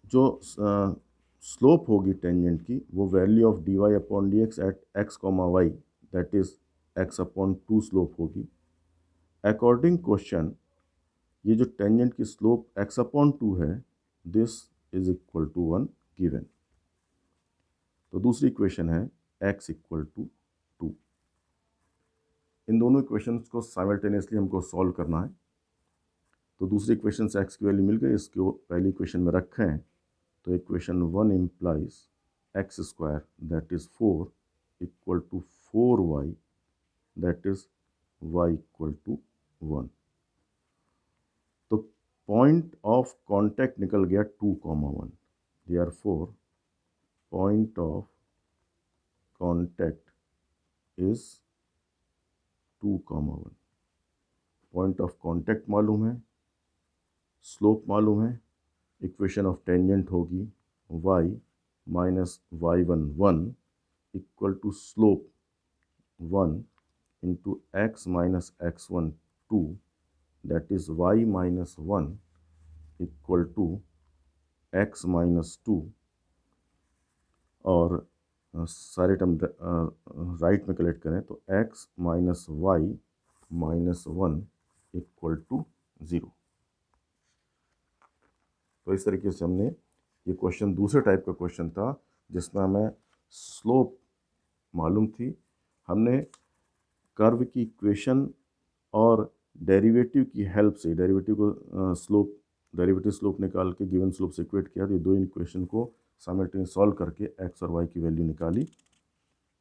जो स्लोप होगी टेंजेंट की वो value of d y upon d x at x comma y, that is x upon 2 slope होगी। अकॉर्डिंग क्वेश्चन, ये जो टेंजेंट की स्लोप एक्स अपॉन 2 है, this is equal to 1 given. तो दूसरी इक्वेशन है एक्स इक्वल टू 2। इन दोनों equations को साइमल्टेनियसली हमको सॉल्व करना है। तो दूसरी इक्वेशन से एक्स की वैल्यू मिल गई, इसको पहली इक्वेशन में रखें तो equation 1 implies x square that is 4 equal to 4y that is y equal to 1। तो पॉइंट ऑफ कॉन्टैक्ट निकल गया 2,1। Therefore point of contact is 2,1। Point of contact मालूम है, स्लोप मालूम है, इक्वेशन ऑफ टेंजेंट होगी y minus y1 1 equal to slope 1 into x minus x1 2, that is y minus 1 equal to x minus 2, और सारे term right में collect करें तो x minus y minus 1 equal to 0। तो इस तरीके से हमने ये क्वेश्चन, दूसरे टाइप का क्वेश्चन था जिसमें हमें स्लोप मालूम थी, हमने कर्व की इक्वेशन और डेरिवेटिव की हेल्प से डेरिवेटिव को डेरिवेटिव स्लोप निकाल के गिवन स्लोप से इक्वेट किया, तो ये दो इक्वेशन को साइमल्टेनियस सॉल्व करके एक्स और वाई की वैल्यू निकाली,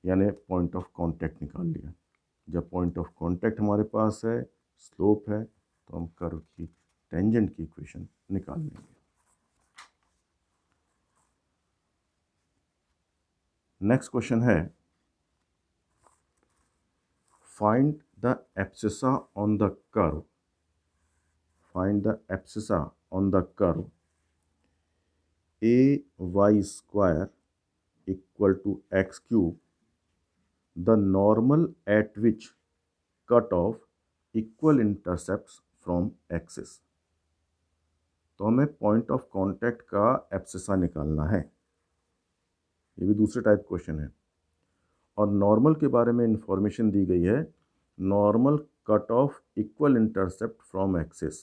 यानी पॉइंट ऑफ कांटेक्ट निकाल लिया। जब पॉइंट ऑफ कांटेक्ट हमारे पास है, स्लोप है, तो हम कर्व की टेंजेंट की इक्वेशन निकाल लेंगे। नेक्स्ट क्वेश्चन है, find the abscissa on the curve, find the abscissa on the curve ay square equal to x cube, the normal at which cut off equal intercepts from axis। तो हमें point of contact का abscissa निकालना है। ये भी दूसरे type question है और नॉर्मल के बारे में इंफॉर्मेशन दी गई है, normal cut off equal intercept from axis.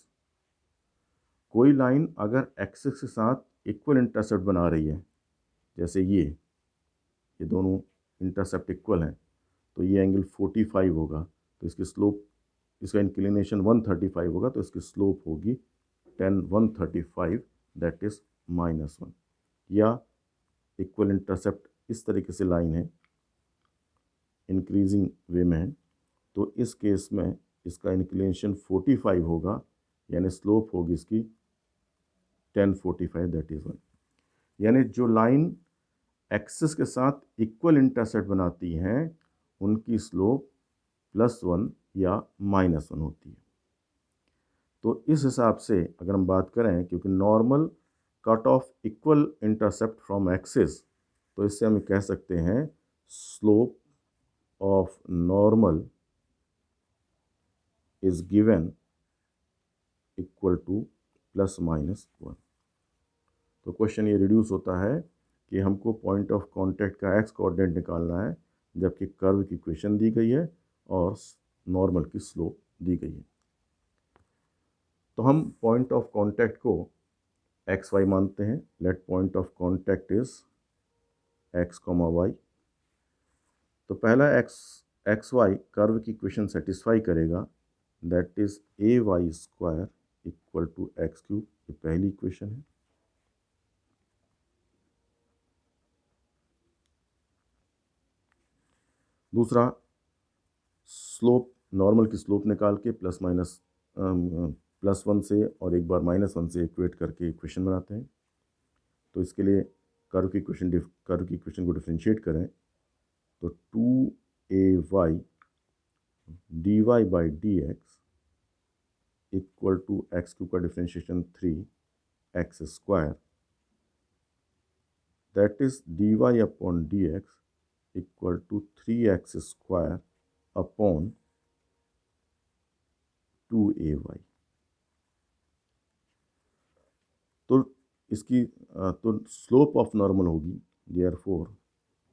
कोई लाइन अगर एक्सिस के साथ इक्वल इंटरसेप्ट बना रही है, जैसे ये दोनों इंटरसेप्ट इक्वल हैं, तो ये एंगल 45 होगा, तो इसकी स्लोप, इसका इंक्लिनेशन 135 होगा, तो इसकी स्लोप होगी 135, दैट इज़ -1। या इक्वल इंटरसेप्ट इस तरीके से लाइन है, इंक्रीजिंग वे में है, तो इस केस में इसका इंक्लिनेशन 45 होगा, यानी स्लोप होगी इसकी 1045, दैट इज़ 1। यानी जो लाइन एक्सिस के साथ इक्वल इंटरसेप्ट बनाती हैं उनकी स्लोप +1 या -1 होती है। तो इस हिसाब से अगर हम बात करें, क्योंकि normal cut off equal intercept from axis, तो इससे हम कह सकते हैं slope of normal is given equal to +-1। तो क्वेश्चन ये रिड्यूस होता है कि हमको पॉइंट ऑफ कांटेक्ट का एक्स कोऑर्डिनेट निकालना है, जबकि कर्व की इक्वेशन दी गई है और नॉर्मल की स्लोप दी गई है। तो हम पॉइंट ऑफ कांटेक्ट को एक्स वाई मानते हैं। Let point of contact is x comma y. तो पहला एक्स वाई कर्व की इक्वेशन सेटिस्फाई करेगा, that is ay square equal to x cube. ये पहली इक्वेशन है। दूसरा, स्लोप, नॉर्मल की स्लोप निकाल के +1 से और एक बार -1 से इक्वेट करके इक्वेशन बनाते हैं। तो इसके लिए कर्व की इक्वेशन को डिफ्रेंशिएट करें, तो 2ay dy/dx equal to x cube का differentiation 3x square, that is dy/dx equal to 3x square upon 2ay। तो इसकी तो स्लोप ऑफ नॉर्मल होगी, therefore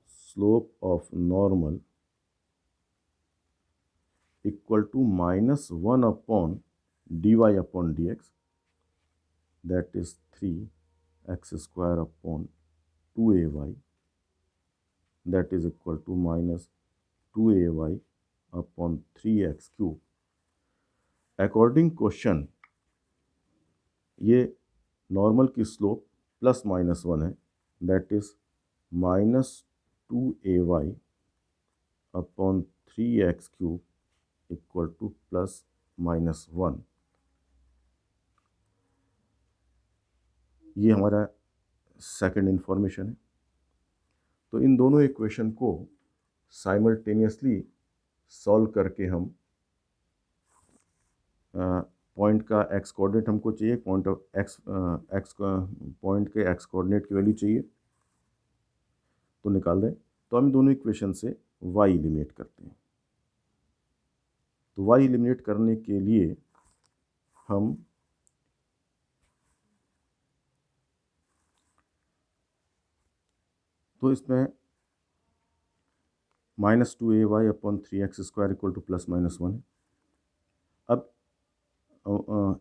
slope of normal equal to -1 upon dy/dx, that is 3x square upon 2ay, that is equal to -2ay upon 3x cube. According question ये normal की slope +-1 है, that is -2ay upon 3x cube equal to +-1। ये हमारा second information है। तो इन दोनों equation को simultaneously solve करके हम पॉइंट का एक्स कोऑर्डिनेट हमको चाहिए, पॉइंट ऑफ पॉइंट के एक्स कोऑर्डिनेट की वैल्यू चाहिए, तो निकाल दें। तो हम दोनों इक्वेशन से y एलिमिनेट करते हैं। तो y एलिमिनेट करने के लिए हम तो इसमें -2ay upon 3x square equal to +-1 है। अब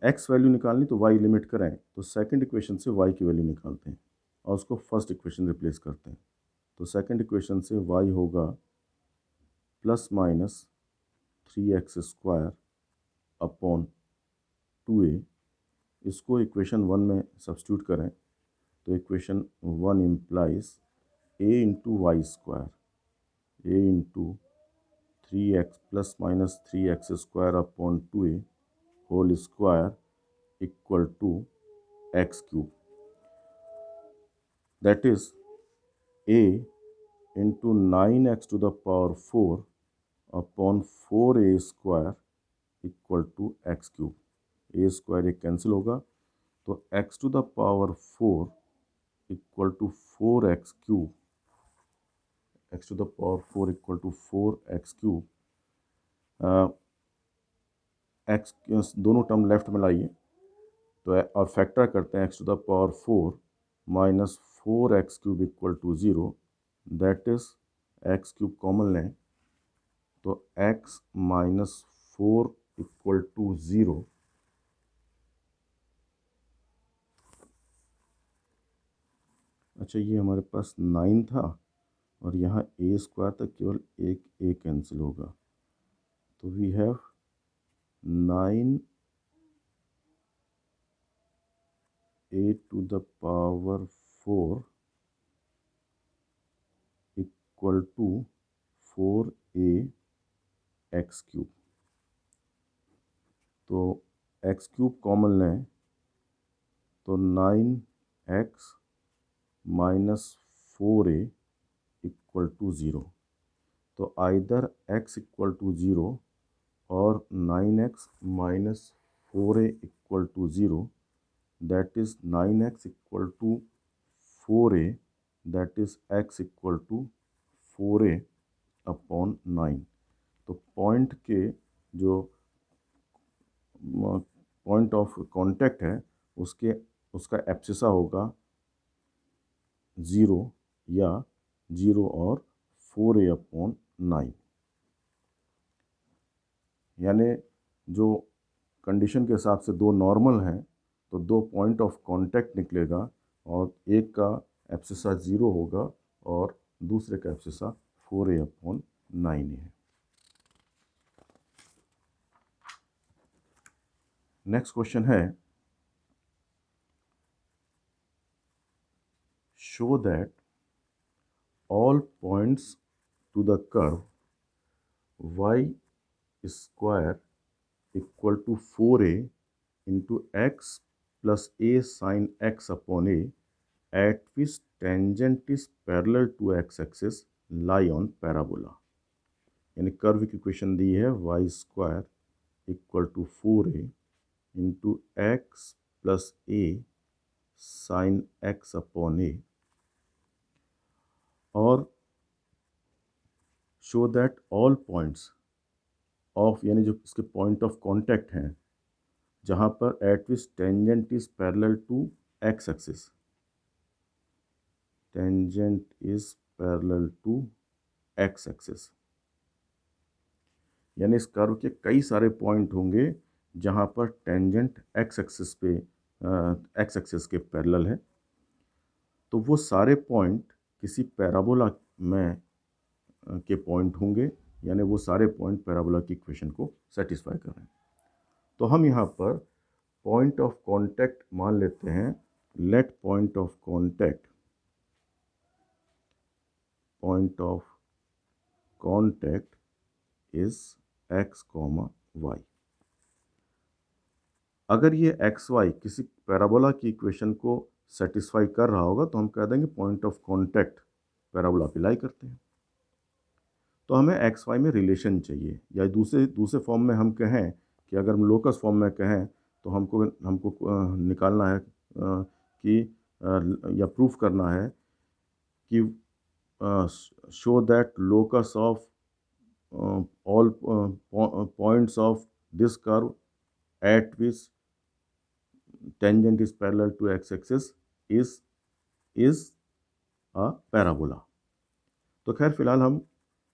x वैल्यू निकालनी, तो y लिमिट करें, तो सेकंड इक्वेशन से y की वैल्यू निकालते हैं और उसको फर्स्ट इक्वेशन रिप्लेस करते हैं। तो सेकंड इक्वेशन से y होगा +-3x स्क्वायर अपॉन 2a। इसको इक्वेशन 1 में सब्स्टिट्यूट करें, तो equation 1 implies a into y square, a into 3x plus minus 3x square upon 2a whole square equal to x cube, that is a into 9x to the power 4 upon 4a square equal to x cube. A square एक cancel होगा, तो x to the power 4 equal to 4x cube, x to the power 4 equal to 4x cube. x दोनों term left में लाइए तो और factor करते हैं, x to the power 4 minus 4x cube equal to 0, that is x cube common लें तो x minus 4 equal to 0। अच्छा, ये हमारे पास 9 था और यहाँ a स्क्वायर तक केवल एक a कैंसिल होगा, तो we have 9 a to the power 4 equal to 4a x cube. तो एक्स क्यूब कॉमन लें तो 9x minus 4a equal to 0। तो आइदर x इक्वल टू 0 और 9x minus 4a equal to 0, that is 9x equal to 4a, that is x equal to 4a upon 9। तो point के जो point of contact है उसका abscissa होगा 0 या 0 और 4a अपॉन 9। यानी जो कंडीशन के हिसाब से दो नॉर्मल हैं तो दो पॉइंट ऑफ कांटेक्ट निकलेगा और एक का एब्सिसा 0 होगा और दूसरे का एब्सिसा 4a अपॉन 9 है। नेक्स्ट क्वेश्चन है, show that all points to the curve y square equal to 4a into x plus a sin x upon a at which tangent is parallel to x-axis lie on parabola। यानी curve की equation दी है y square equal to 4a into x plus a sine x upon a और show that all points of, यानी जो इसके point of contact हैं जहाँ पर at which tangent is parallel to x axis, tangent is parallel to x axis, यानी इस curve के कई सारे पॉइंट होंगे जहाँ पर टेंजेंट एक्स एक्सिस पे एक्स एक्सिस के पैरेलल है। तो वो सारे पॉइंट किसी पैराबोला में के पॉइंट होंगे, यानी वो सारे पॉइंट पैराबोला की इक्वेशन को सेटिस्फाई कर रहे हैं। तो हम यहाँ पर पॉइंट ऑफ कांटेक्ट मान लेते हैं, let point of contact is x, y। अगर ये एक्स वाई किसी पैराबोला की इक्वेशन को सेटिस्फाई कर रहा होगा तो हम कह देंगे पॉइंट ऑफ कांटेक्ट पैराबोला पे लाई करते हैं। तो हमें एक्स वाई में रिलेशन चाहिए, या दूसरे फॉर्म में हम कहें कि अगर हम लोकस फॉर्म में कहें तो हमको निकालना है कि या प्रूफ करना है कि show that locus of all points of this curve at which tangent is parallel to x axis is a parabola. तो खैर फिलहाल हम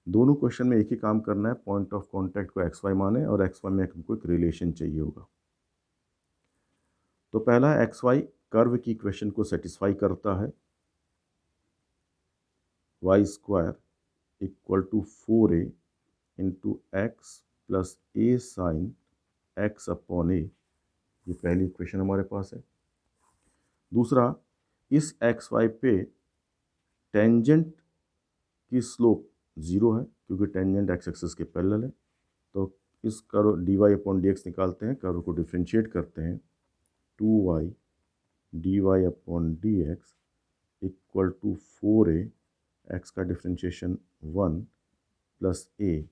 दोनों क्वेश्चन में एक ही काम करना है, पॉइंट ऑफ कांटेक्ट को एक्स वाई माने और एक्स वाई में हमको एक रिलेशन चाहिए होगा। तो पहला एक्स वाई कर्व की इक्वेशन को सेटिस्फाई करता है, y square equal to 4a into x plus a sine x upon a, ये पहली इक्वेशन हमारे पास है। दूसरा, इस एक्स वाई पे टेंजेंट की स्लोप 0 है क्योंकि टेंजेंट एक्स एक्सिस के पैरेलल है। तो इस curve dy upon d x निकालते हैं, कर्व को डिफ्रेंशिएट करते हैं, 2y dy upon d x equal to 4a, x का डिफ्रेंशिएशन 1 प्लस a,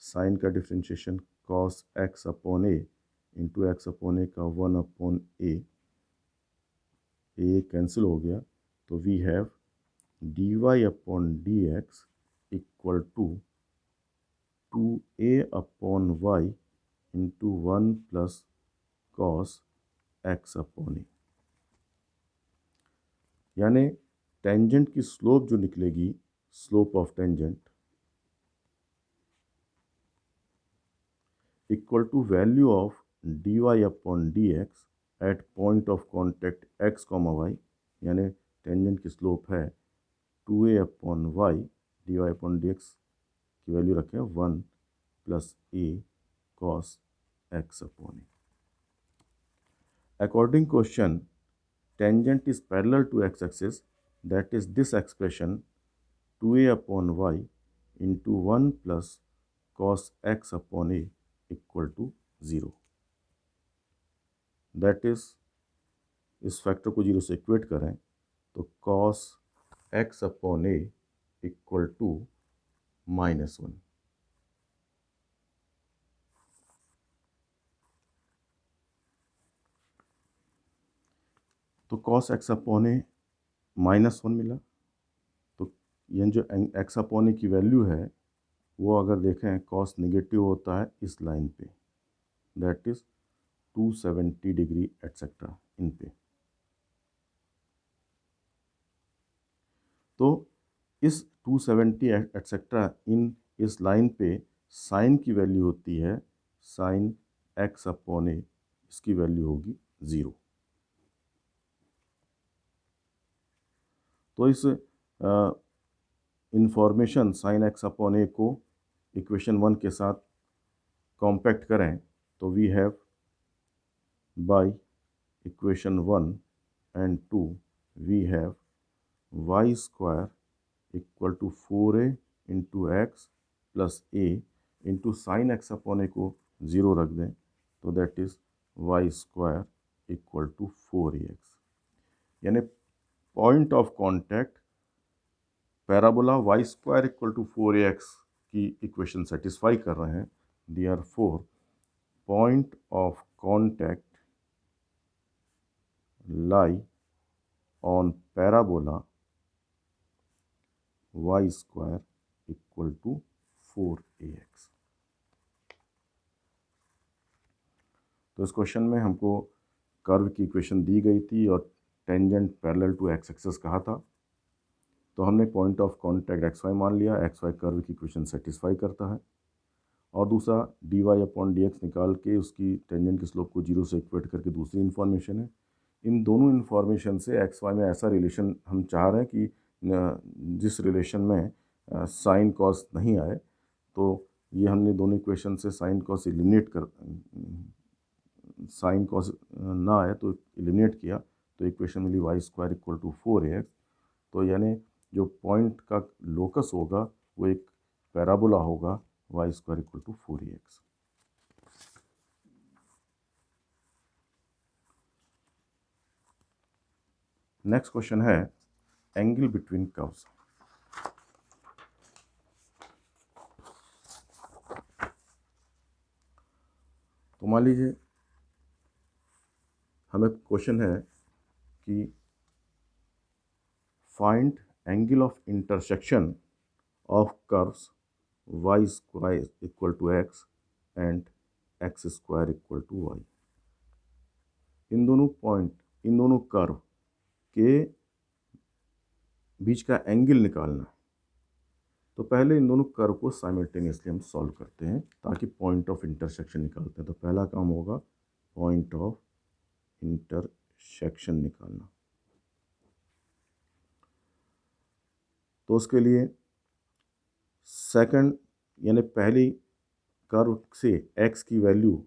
साइन का differentiation cos x upon a into x upon a का 1 अपॉन ए कैंसिल हो गया, तो we have dy upon d x equal to 2a upon y into 1 plus cos x upon a. यानी tangent की slope जो निकलेगी, slope of tangent equal to value of dy upon d x at point of contact x, y, यानी tangent की slope है 2a upon y, dy upon d x की value रखें 1 plus a cos x upon A. According question, tangent is parallel to x-axis, that is this expression 2a upon y into 1 plus cos x upon a equal to 0. That is, इस factor को 0 से equate करें तो cos x upon a equal to -1. तो cos x upon ए -1 मिला। तो ये जो x अपॉन ए की वैल्यू है वो अगर देखें cos नेगेटिव होता है इस लाइन पे, दैट इज़ 270 डिग्री एट्सेट्रा इन पे। तो इस 270 एट्सेट्रा इन इस लाइन पे साइन की वैल्यू होती है साइन x अपॉन ए, इसकी वैल्यू होगी 0। तो इस information sine x upon a को इक्वेशन 1 के साथ कॉम्पैक्ट करें तो we have by equation 1 and 2 we have y square equal to 4a into x plus a into sine x upon a को 0 रख दें तो that is y square equal to 4ax। यानी point of contact parabola y square equal to 4ax की equation satisfy कर रहे हैं। Therefore point of contact lie on parabola y square equal to 4ax। तो इस क्वेश्चन में हमको curve की इक्वेशन दी गई थी और tangent parallel to x axis कहा था, तो हमने point of contact x y मान लिया। एक्स वाई कर्व की इक्वेशन सेटिस्फाई करता है। और दूसरा d y upon d x निकाल के उसकी टेंजेंट की स्लोप को 0 से इक्वेट करके दूसरी इन्फॉर्मेशन है। इन दोनों इन्फॉर्मेशन से एक्स वाई में ऐसा रिलेशन हम चाह रहे हैं कि जिस रिलेशन में साइन कॉस नहीं आए, तो ये हमने दोनों इक्वेशन से साइन कॉस एलिमिनेट कर साइन कॉस ना आए तो एलिमिनेट किया, तो इक्वेशन मिली y square equal to 4ax। तो यानी जो पॉइंट का लोकस होगा वो एक पैराबोला होगा y square equal to 4ax। Next question है एंगल बिटवीन कर्व्स। तो मान लीजिए हमें क्वेश्चन है कि find angle of intersection of curves y square equal to x and x square equal to y। इन दोनों पॉइंट, इन दोनों कर्व के बीच का एंगल निकालना है। तो पहले इन दोनों कर्व को साइमल्टेनियसली हम सॉल्व करते हैं ताकि पॉइंट ऑफ इंटरसेक्शन निकालते हैं। तो पहला काम होगा पॉइंट ऑफ इंटरसेक्शन निकालना। तो उसके लिए सेकंड यानी पहली कर्व से x की वैल्यू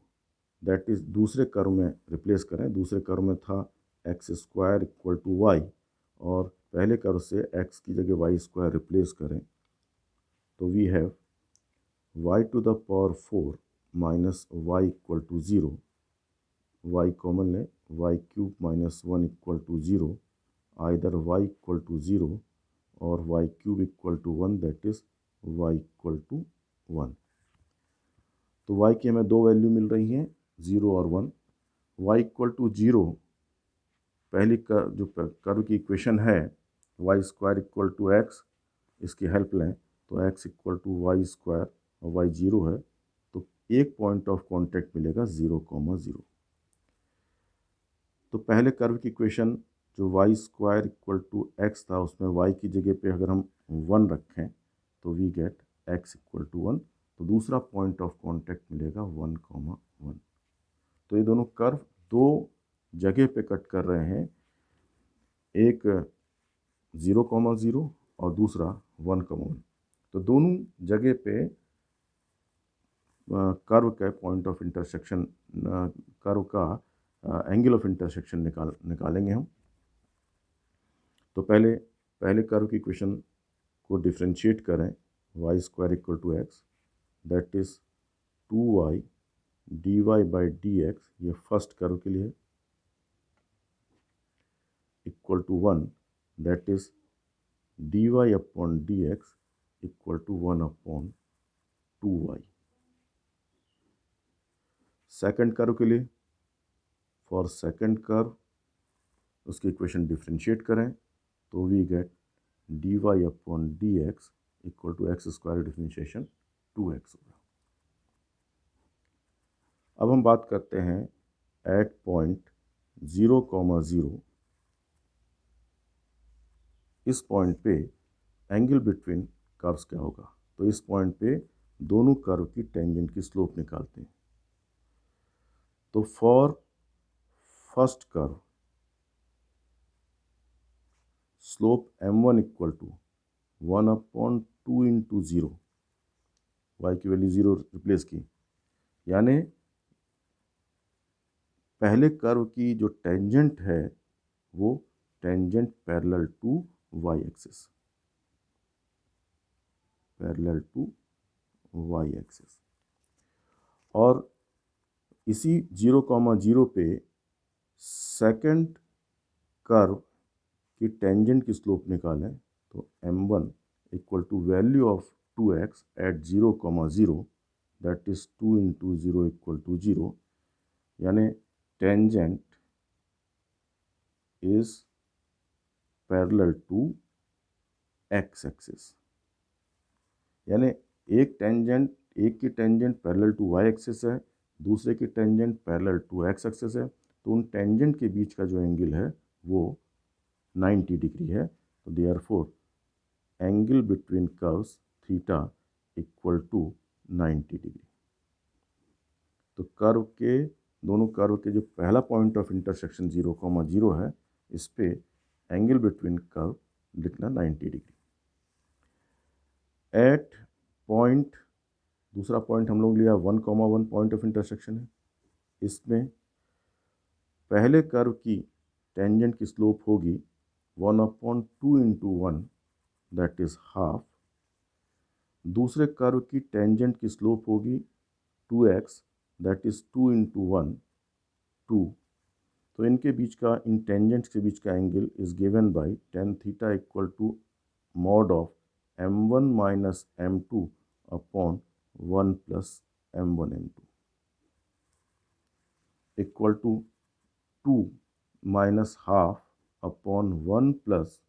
दैट इज़ दूसरे कर्व में रिप्लेस करें। दूसरे कर्व में था x square equal to y और पहले कर्व से x की जगह y स्क्वायर रिप्लेस करें तो we have y to the power 4 minus y equal to 0, y common लें, y cube minus 1 equal to 0, either y equal to 0 और y cube equal to 1, that is y equal to 1। तो y की हमें दो value मिल रही हैं, 0 और 1। y equal to 0 पहली जो कर्व की इक्वेशन है, y square equal to x, इसकी हेल्प लें तो x equal to y square और y 0 है, तो एक पॉइंट ऑफ कॉन्टैक्ट मिलेगा 0,0। तो पहले कर्व की इक्वेशन जो y square equal to x था, उसमें y की जगह पे अगर हम 1 रखें तो we get x equal to 1। तो दूसरा पॉइंट ऑफ कॉन्टैक्ट मिलेगा 1,1। तो ये दोनों कर्व दो जगह पे कट कर रहे हैं, एक 0,0 और दूसरा 1,1। तो दोनों जगह पे कर्व का पॉइंट ऑफ इंटरसेक्शन, कर्व का एंगल ऑफ इंटरसेक्शन निकालेंगे हम। तो पहले कर्व की इक्वेशन को डिफ्रेंशिएट करें, y square equal to x, that is 2y dy by d x, ये फर्स्ट कर्व के लिए, equal to 1, that is dy upon d x equal to 1 upon 2y। Second curve के लिए, for second curve उसकी equation differentiate करें तो we get dy upon d x equal to x square differentiation 2x होगा। अब हम बात करते हैं एट पॉइंट 0,0, इस पॉइंट पे एंगल बिटवीन कर्व्स क्या होगा। तो इस पॉइंट पे दोनों कर्व की टेंजेंट की स्लोप निकालते हैं। तो for first curve slope m1 equal to 1 upon 2 into 0, y की वैल्यू 0 रिप्लेस की, यानी पहले कर्व की जो टेंजेंट है वो tangent parallel to y axis, parallel to y axis. और इसी 0,0 पे सेकंड कर्व की टेंजेंट की स्लोप निकालें तो m1 equal to value of 2x at 0,0, that is 2 into 0 equal to 0, यानी tangent is parallel to x axis, यानी एक की tangent parallel to y axis है, दूसरे की tangent parallel to x axis है। तो उन टेंजेंट के बीच का जो एंगल है वो 90 डिग्री है। तो therefore angle between curves theta equal to 90 degree. तो दोनों कर्व के जो पहला पॉइंट ऑफ इंटरसेक्शन 0,0 है, इस पे एंगल बिटवीन कर्व लिखना 90 डिग्री। एट पॉइंट, दूसरा पॉइंट हम लोग लिया 1,1 पॉइंट ऑफ इंटरसेक्शन है। इसमें पहले कर्व की टेंजेंट की स्लोप होगी 1 upon 2 into 1, that is half. दूसरे कर्व की टेंजेंट की स्लोप होगी 2x, दैट इज 2 इंटू 1, 2। तो इनके बीच का, इन टेंजेंट्स के बीच का angle is given by tan theta equal to mod of m1 minus m2 upon 1 plus m1 m2 equal to 2 minus half upon 1 plus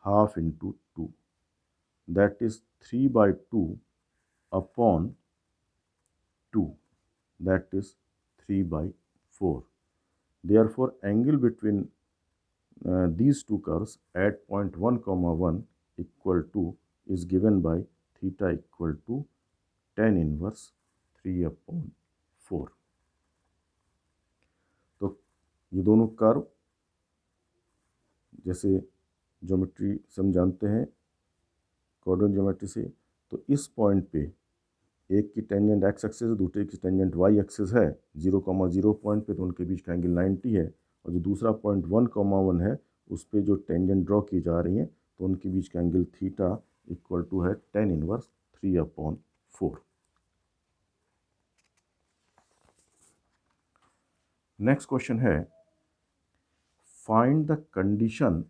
half into 2, that is 3/2 upon 2, that is 3/4. Therefore, angle between these two curves at point 1,1 equal to is given by theta equal to tan inverse 3/4। तो ये दोनों curve, जैसे geometry से हम जानते हैं coordinate geometry से, तो इस पॉइंट पे एक की टेंजेंट एक्स एक्सिस है, दूसरे की टेंजेंट वाई एक्सिस है 0,0 पॉइंट पे, तो उनके बीच का एंगल 90 है। और जो दूसरा पॉइंट 1,1 है, उस पर जो टेंजेंट ड्रॉ की जा रही हैं, तो उनके बीच का एंगल थीटा इक्वल टू है tan इनवर्स 3/4। नेक्स्ट क्वेश्चन है, find the condition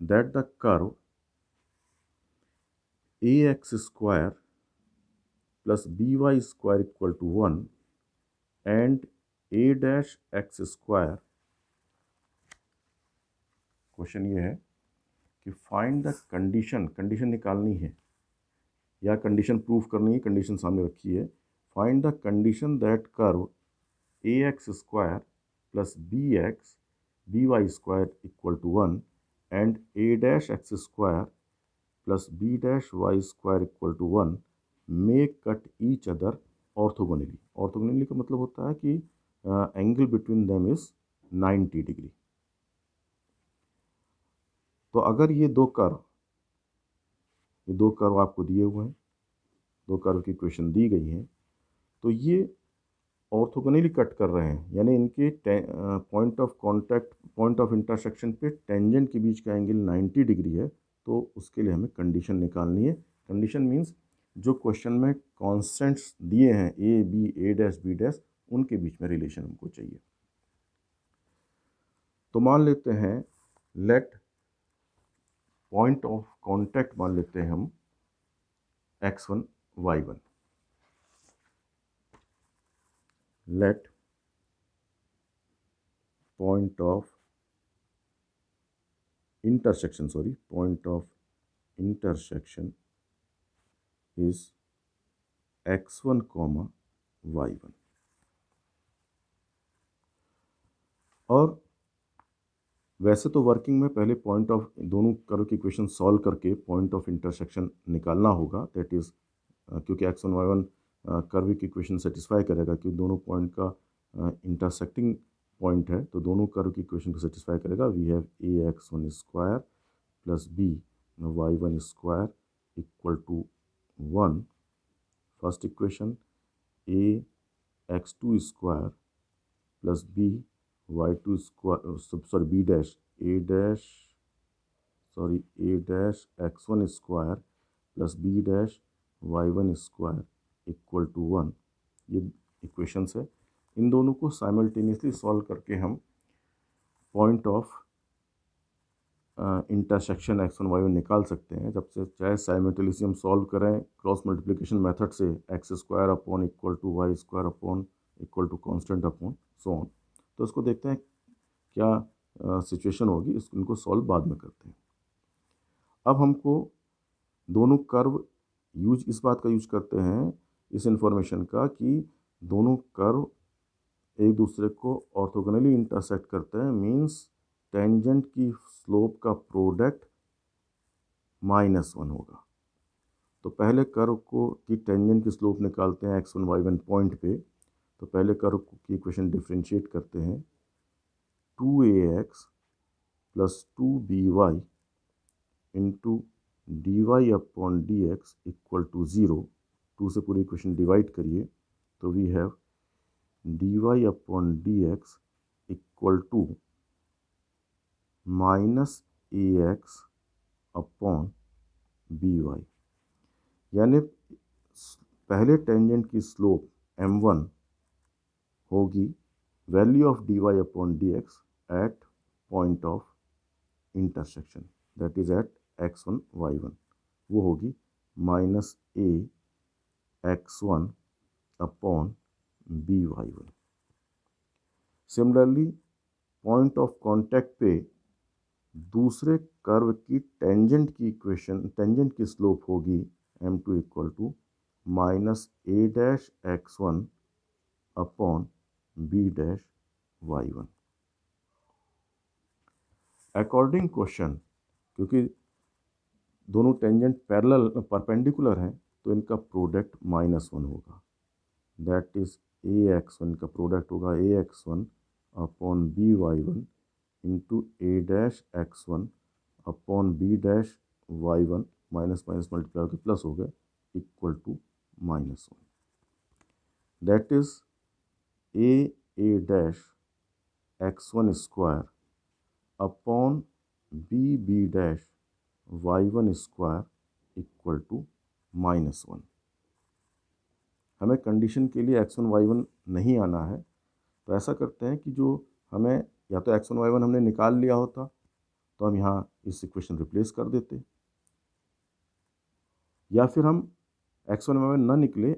that the curve ax² plus by² equal to 1 and a-x²। Question ये है कि फाइंड द कंडीशन, कंडीशन निकालनी है या कंडीशन प्रूफ करनी है, कंडीशन सामने रखी है। Find the condition that curve ax² plus by² equal to 1 and a-x² plus b-y² equal to 1 may cut each other orthogonally। Orthogonally का मतलब होता है कि angle between them is 90 degree. तो अगर ये दो कर्व आपको दिए हुए हैं, दो कर्व की इक्वेशन दी गई है, तो ये ऑर्थोगोनली कट कर रहे हैं, यानी इनके point of contact, point of intersection पे टेंजेंट के बीच का एंगल 90 डिग्री है। तो उसके लिए हमें कंडीशन निकालनी है। कंडीशन मीन्स जो क्वेश्चन में कॉन्स्टेंट्स दिए हैं ए b a dash b dash, उनके बीच में रिलेशन हमको चाहिए। तो मान लेते हैं लेट पॉइंट ऑफ कांटेक्ट मान लेते हैं हम x1 y1। Late point of intersection is x1, y1। और वैसे तो वर्किंग में पहले पॉइंट ऑफ, दोनों कर्व की इक्वेशन सॉल्व करके पॉइंट ऑफ इंटरसेक्शन निकालना होगा। दैट इज क्योंकि x1 y1 कर्व की इक्वेशन सेटिस्फाई करेगा कि दोनों पॉइंट का इंटरसेक्टिंग पॉइंट है, तो दोनों कर्व की इक्वेशन को सेटिस्फाई करेगा। We have ax1² plus by1² equal to 1। First equation ax2² plus b dash a-x1² plus b-y1² equal to 1। ये इक्वेशंस है। इन दोनों को साइमल्टेनियसली सॉल्व करके हम point of intersection x1 y1 निकाल सकते हैं। जब से चाहे साइमल्टेनियसली हम सॉल्व करें क्रॉस मल्टीप्लिकेशन मेथड से, x² upon equal to y² upon equal to constant upon so on. तो इसको देखते हैं क्या सिचुएशन होगी, इनको सॉल्व बाद में करते हैं। अब हमको दोनों कर्व इस बात का यूज करते हैं, इस इंफॉर्मेशन का, कि दोनों कर्व एक दूसरे को ऑर्थोगोनली इंटरसेक्ट करते हैं। मीन्स टेंजेंट की स्लोप का प्रोडक्ट -1 होगा। तो पहले कर्व को की टेंजेंट की स्लोप निकालते हैं x1 y1 पॉइंट पे। तो पहले कर्व की इक्वेशन डिफ्रेंशिएट करते हैं, 2ax plus 2by into dy upon dx equal to 0। 2 से पूरी इक्वेशन डिवाइड करिए तो we have dy upon dx equal to -ax upon by। यानी पहले टेंजेंट की स्लोप m1 होगी value of dy upon dx at point of intersection, that is at x1 y1। वो होगी -ax1 upon by1। Similarly point of contact पे दूसरे curve की tangent की इक्वेशन, टेंजेंट की स्लोप होगी m2 equal to -a-x1 upon b-y1। According question, क्योंकि दोनों टेंजेंट पैरेलल परपेंडिकुलर हैं, तो इनका प्रोडक्ट -1 होगा। दैट इज ax1 का प्रोडक्ट होगा ax1 upon by1 into a-x1 upon b-y1, minus minus multiply होकर प्लस हो गया, equal to -1। That is a-x1² upon b-y1² equal to -1। हमें कंडीशन के लिए x1 y1 नहीं आना है, तो ऐसा करते हैं कि जो हमें या तो x1 y1 हमने निकाल लिया होता तो हम यहाँ इस इक्वेशन रिप्लेस कर देते, या फिर हम x1 y1 ना निकले,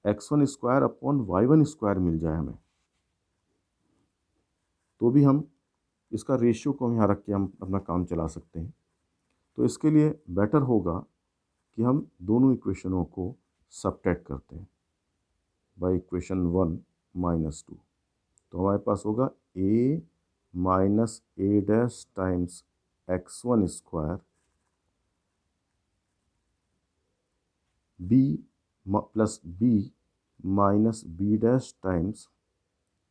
x1 square upon y1 square मिल जाए हमें, तो भी हम इसका रेशियो को यहाँ रख के हम अपना काम चला सकते हैं। तो इसके लिए बेटर होगा कि हम दोनों इक्वेशनों को सबट्रैक्ट करते हैं बाय इक्वेशन 1 माइनस 2। तो हमारे पास होगा a minus a dash times x1 square b plus b minus b dash times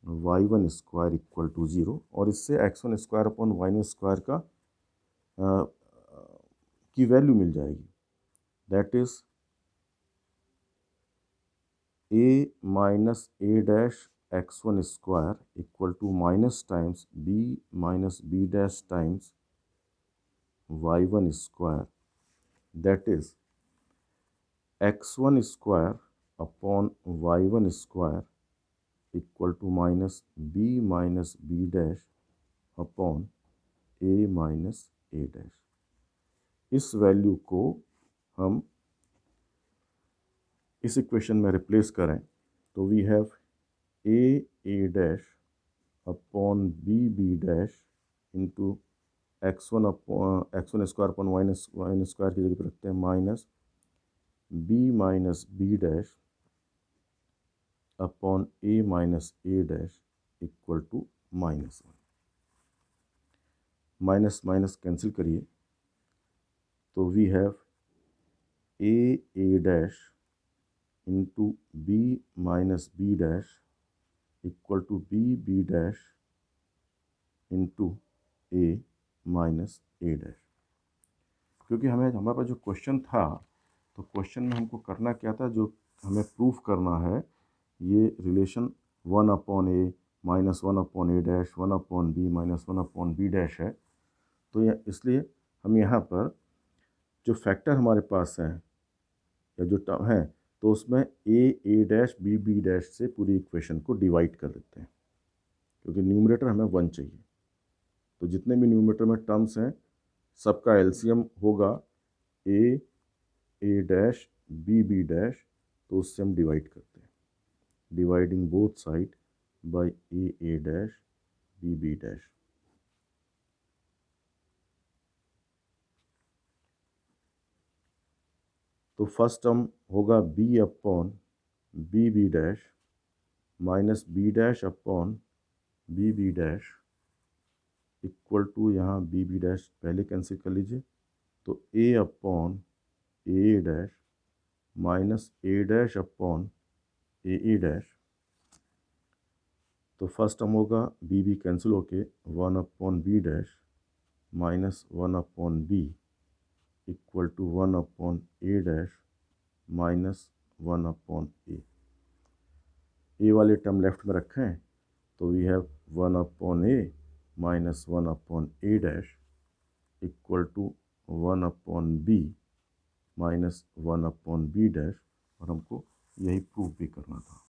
y1 square equal to 0, और इससे x1 square upon y1 square का की वैल्यू मिल जाएगी, that is a minus a dash x1 square equal to minus times b minus b dash times y1 square, that is x1 square upon y1 square equal to minus b dash upon a minus a dash. इस value को हम इस equation में replace करें तो we have a dash upon b dash into x1 square upon y one square की जगह पर रखते हैं minus b dash upon a minus a dash equal to -1। Minus minus cancel करिए तो we have a dash into b minus b dash equal to b dash into a minus a dash. क्योंकि हमारे पास जो question था, तो question में हमको करना क्या था, जो हमें प्रूफ करना है ये relation 1 upon a minus 1 upon a dash 1 upon b minus 1 upon b dash है। तो इसलिए हम यहाँ पर जो फैक्टर हमारे पास हैं या जो टर्म है, तो उसमें ए डैश बी डैश से पूरी इक्वेशन को डिवाइड कर देते हैं, क्योंकि न्यूमरेटर हमें 1 चाहिए। तो जितने भी न्यूमरेटर में टर्म्स हैं सबका एलसीएम होगा ए डैश बी डैश, तो उससे हम डिवाइड करते हैं, dividing both side by a dash b dash. तो फर्स्ट टर्म होगा b upon b dash minus b dash upon b dash equal to, यहाँ बी डैश पहले कैंसिल कर लीजिए, तो a upon a dash minus a dash upon a dash. तो first term होगा b cancel होके 1 upon b dash minus 1 upon b equal to 1 upon a dash minus 1 upon ए वाले term left में रखें तो we have 1 upon a minus 1 upon a dash equal to 1 upon b minus 1 upon b dash, और हमको यही proof भी करना था।